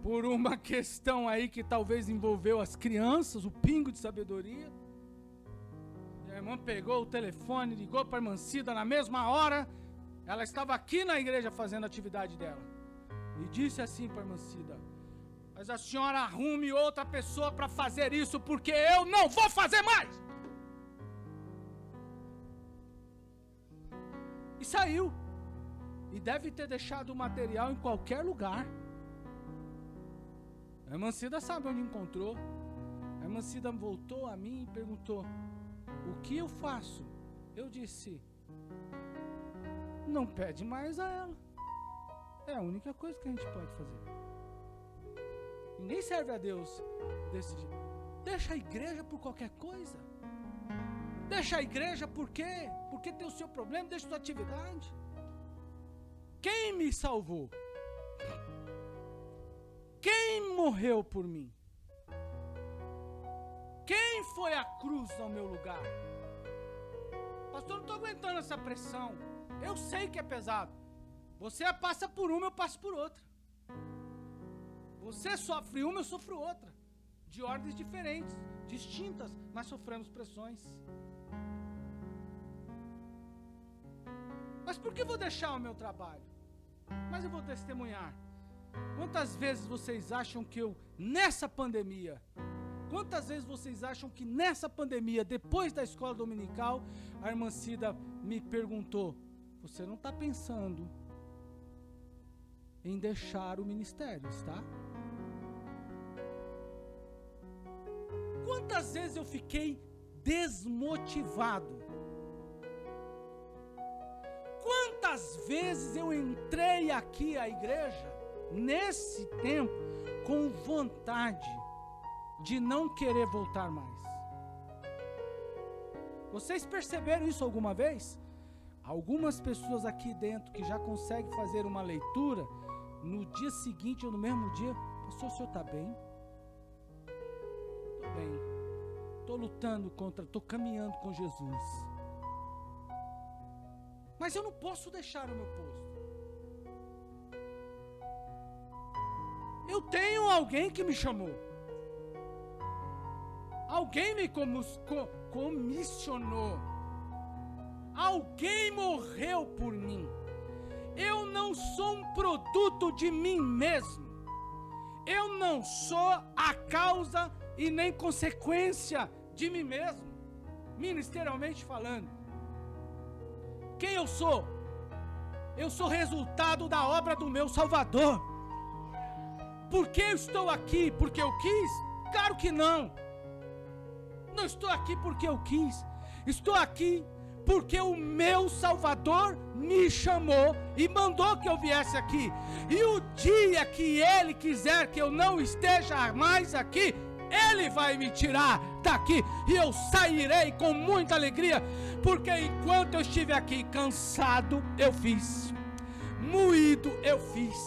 Por uma questão aí que talvez envolveu as crianças, o pingo de sabedoria. E a irmã pegou o telefone, ligou para a irmã Cida na mesma hora. Ela estava aqui na igreja fazendo a atividade dela. E disse assim para a irmã Cida, mas a senhora arrume outra pessoa para fazer isso, porque eu não vou fazer mais. E saiu. E deve ter deixado o material em qualquer lugar. A irmã Cida sabe onde encontrou. A irmã Cida voltou a mim e perguntou, o que eu faço? Eu disse, não pede mais a ela. É a única coisa que a gente pode fazer. Ninguém serve a Deus desse jeito. Deixa a igreja por qualquer coisa. Deixa a igreja por quê? Porque tem o seu problema, deixa a sua atividade. Quem me salvou? Quem morreu por mim? Quem foi à cruz ao meu lugar? Pastor, não estou aguentando essa pressão. Eu sei que é pesado. Você passa por uma, eu passo por outra. Você sofre uma, eu sofro outra. De ordens diferentes, distintas, mas sofremos pressões. Mas por que vou deixar o meu trabalho? Mas eu vou testemunhar. Quantas vezes vocês acham que nessa pandemia, depois da escola dominical, a irmã Cida me perguntou, você não está pensando em deixar o ministério, está? Quantas vezes eu fiquei desmotivado? Quantas vezes eu entrei aqui à igreja, nesse tempo, com vontade de não querer voltar mais? Vocês perceberam isso alguma vez? Algumas pessoas aqui dentro que já conseguem fazer uma leitura, no dia seguinte ou no mesmo dia, pastor, o senhor está bem? Estou bem, estou caminhando com Jesus. Mas eu não posso deixar o meu posto. Eu tenho alguém que me chamou. Alguém me comissionou. Alguém morreu por mim. Eu não sou um produto de mim mesmo. Eu não sou a causa e nem consequência de mim mesmo, ministerialmente falando. Quem eu sou? Eu sou resultado da obra do meu Salvador. Por que eu estou aqui? Porque eu quis? Claro que não. Não estou aqui porque eu quis. Estou aqui porque o meu Salvador me chamou e mandou que eu viesse aqui. E o dia que Ele quiser que eu não esteja mais aqui, Ele vai me tirar daqui e eu sairei com muita alegria, porque enquanto eu estive aqui cansado, eu fiz, moído eu fiz,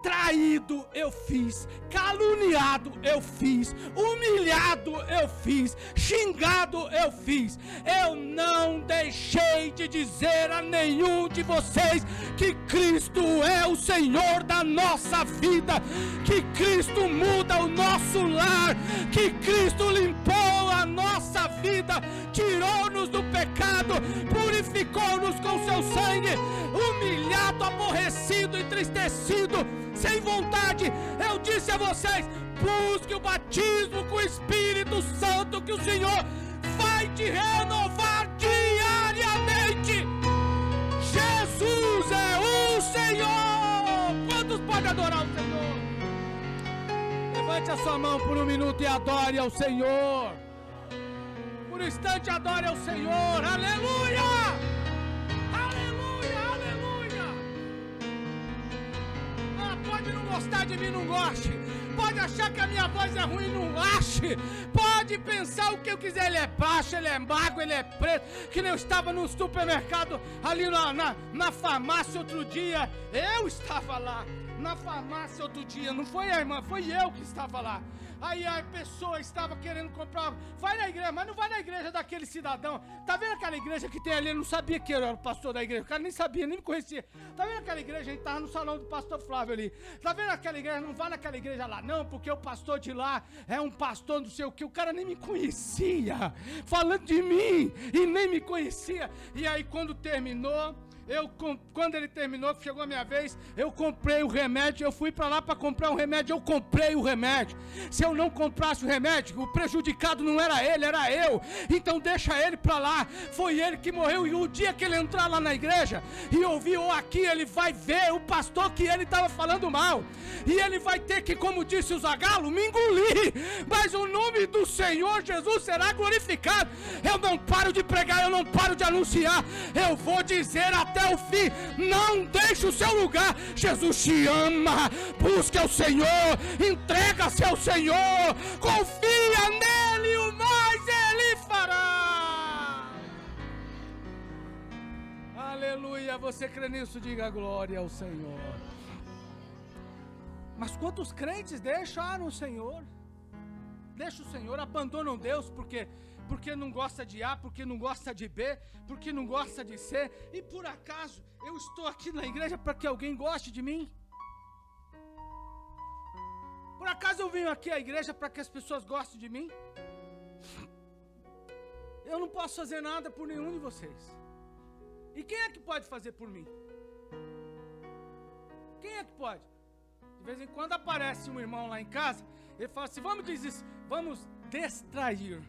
traído eu fiz, caluniado eu fiz, humilhado eu fiz, xingado eu fiz. Eu não deixei de dizer a nenhum de vocês que Cristo é o Senhor da nossa vida, que Cristo muda o nosso lar, que Cristo limpou a nossa vida, tirou-nos do pecado, purificou-nos com seu sangue. Humilhado, aborrecido, entristecido, sem vontade, eu disse a vocês, busque o batismo com o Espírito Santo, que o Senhor vai te renovar diariamente. Jesus é o Senhor. Quantos podem adorar o Senhor? Levante a sua mão por um minuto e adore ao Senhor. Por um instante adore ao Senhor. Aleluia! Pode não gostar de mim, não goste. Pode achar que a minha voz é ruim, não ache. Pode pensar o que eu quiser. Ele é baixo, ele é magro, ele é preto. Que nem eu estava no supermercado, ali na farmácia outro dia. Eu estava lá na farmácia outro dia. Não foi a irmã, foi eu que estava lá. Aí a pessoa estava querendo comprar. Vai na igreja, mas não vai na igreja daquele cidadão. Tá vendo aquela igreja que tem ali? Eu não sabia que eu era o pastor da igreja. O cara nem sabia, nem me conhecia. Tá vendo aquela igreja? A gente tava no salão do pastor Flávio ali. Tá vendo aquela igreja? Não vai naquela igreja lá, não, porque o pastor de lá é um pastor não sei o que. O cara nem me conhecia. Falando de mim e nem me conhecia. E aí quando terminou. Quando ele terminou, que chegou a minha vez, eu comprei o remédio, eu fui para lá para comprar o remédio, eu comprei o remédio. Se eu não comprasse o remédio, o prejudicado não era ele, era eu. Então deixa ele para lá. Foi ele que morreu. E o dia que ele entrar lá na igreja e ouvir ou aqui, ele vai ver o pastor que ele estava falando mal. E ele vai ter que, como disse o Zagalo, me engolir. Mas o nome do Senhor Jesus será glorificado. Eu não paro de pregar, eu não paro de anunciar. Eu vou dizer até o fim, não deixe o seu lugar. Jesus te ama, busque ao Senhor, entrega-se ao Senhor, confia nele, o mais ele fará. Aleluia, você crê nisso? Diga glória ao Senhor. Mas quantos crentes deixaram o Senhor? Deixa o Senhor, abandonam Deus porque não gosta de A, porque não gosta de B, porque não gosta de C, e por acaso eu estou aqui na igreja para que alguém goste de mim? Por acaso eu venho aqui à igreja para que as pessoas gostem de mim? Eu não posso fazer nada por nenhum de vocês. E quem é que pode fazer por mim? Quem é que pode? De vez em quando aparece um irmão lá em casa, ele fala assim, vamos distrair.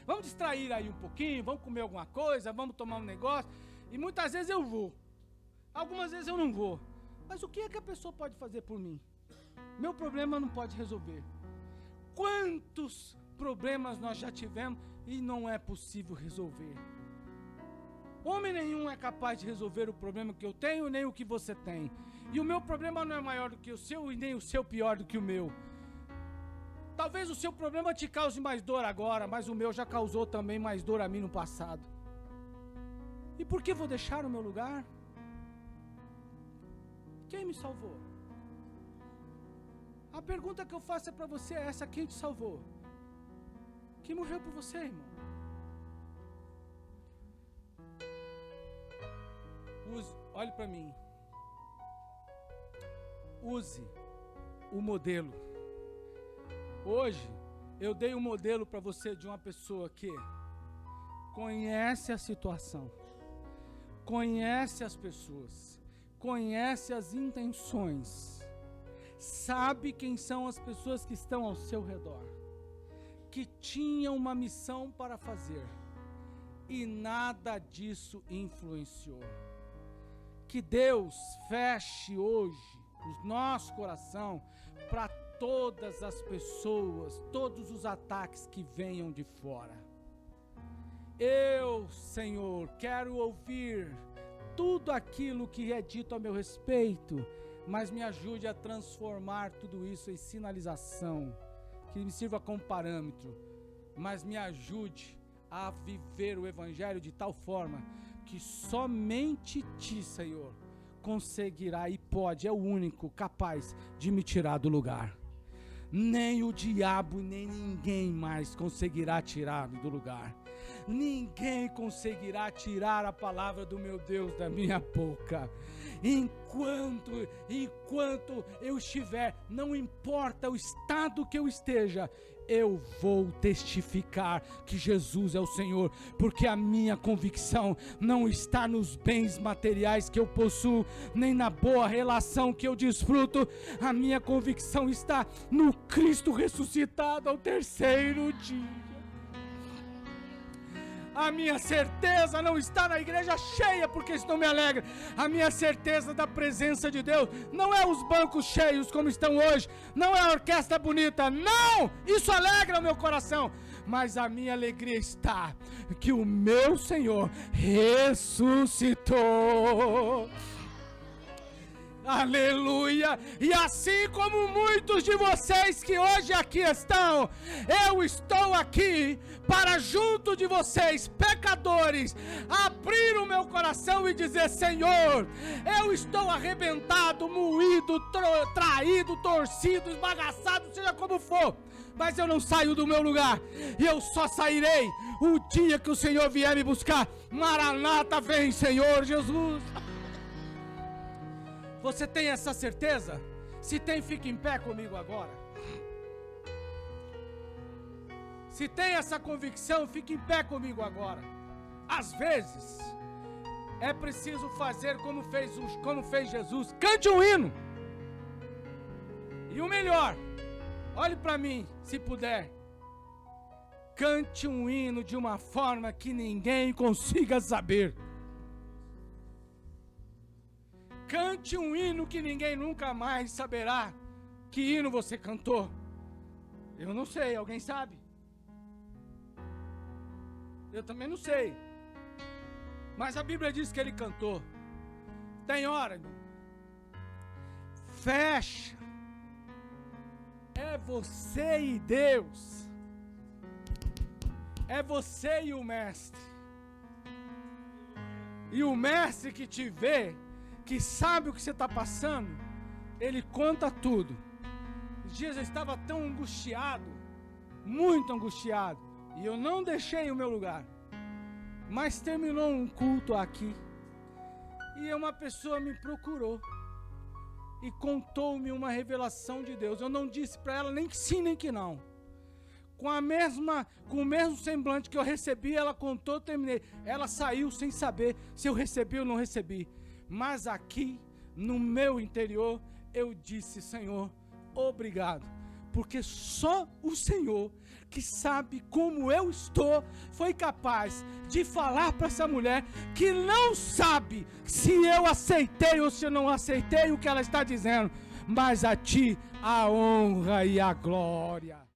Vamos distrair aí um pouquinho, vamos comer alguma coisa, vamos tomar um negócio. E muitas vezes eu vou. Algumas vezes eu não vou. Mas o que é que a pessoa pode fazer por mim? Meu problema não pode resolver. Quantos problemas nós já tivemos e não é possível resolver? Homem nenhum é capaz de resolver o problema que eu tenho, nem o que você tem. E o meu problema não é maior do que o seu e nem o seu pior do que o meu. Talvez o seu problema te cause mais dor agora, mas o meu já causou também mais dor a mim no passado. E por que vou deixar o meu lugar? Quem me salvou? A pergunta que eu faço é para você é essa: quem te salvou? Quem morreu por você, irmão? Olhe para mim. Use o modelo. Hoje eu dei um modelo para você de uma pessoa que conhece a situação, conhece as pessoas, conhece as intenções, sabe quem são as pessoas que estão ao seu redor, que tinham uma missão para fazer e nada disso influenciou. Que Deus feche hoje o nosso coração para todas as pessoas, todos os ataques que venham de fora. Eu, Senhor, quero ouvir tudo aquilo que é dito a meu respeito, mas me ajude a transformar tudo isso em sinalização, que me sirva como parâmetro, mas me ajude a viver o Evangelho de tal forma que somente Ti, Senhor, conseguirá e pode, é o único capaz de me tirar do lugar. Nem o diabo, nem ninguém mais conseguirá tirar-me do lugar. Ninguém conseguirá tirar a palavra do meu Deus da minha boca. Enquanto eu estiver, não importa o estado que eu esteja, eu vou testificar que Jesus é o Senhor, porque a minha convicção não está nos bens materiais que eu possuo, nem na boa relação que eu desfruto. A minha convicção está no Cristo ressuscitado ao terceiro dia. A minha certeza não está na igreja cheia, porque isso não me alegra. A minha certeza da presença de Deus não é os bancos cheios como estão hoje, não é a orquestra bonita, não! Isso alegra o meu coração. Mas a minha alegria está que o meu Senhor ressuscitou. Aleluia! E assim como muitos de vocês que hoje aqui estão, eu estou aqui para junto de vocês, pecadores, abrir o meu coração e dizer: Senhor, eu estou arrebentado, moído, traído, torcido, esbagaçado, seja como for, mas eu não saio do meu lugar, e eu só sairei o dia que o Senhor vier me buscar. Maranata, vem, Senhor Jesus. Você tem essa certeza? Se tem, fique em pé comigo agora. Se tem essa convicção, fique em pé comigo agora. Às vezes, é preciso fazer como fez Jesus. Cante um hino. E o melhor, olhe para mim, se puder. Cante um hino de uma forma que ninguém consiga saber. Cante um hino que ninguém nunca mais saberá que hino você cantou. Eu não sei, alguém sabe? Eu também não sei. Mas a Bíblia diz que ele cantou. Tem hora, irmão. Fecha. É você e Deus. É você e o Mestre. E o Mestre que te vê, que sabe o que você está passando, ele conta tudo. Os dias eu estava tão angustiado, muito angustiado, e eu não deixei o meu lugar. Mas terminou um culto aqui, e uma pessoa me procurou. e contou-me uma revelação de Deus. Eu não disse para ela nem que sim, nem que não. Com o mesmo semblante que eu recebi, ela contou, terminei. Ela saiu sem saber se eu recebi ou não recebi. Mas aqui, no meu interior, eu disse: Senhor, obrigado. Porque só o Senhor, que sabe como eu estou, foi capaz de falar para essa mulher que não sabe se eu aceitei ou se eu não aceitei o que ela está dizendo. Mas a ti a honra e a glória.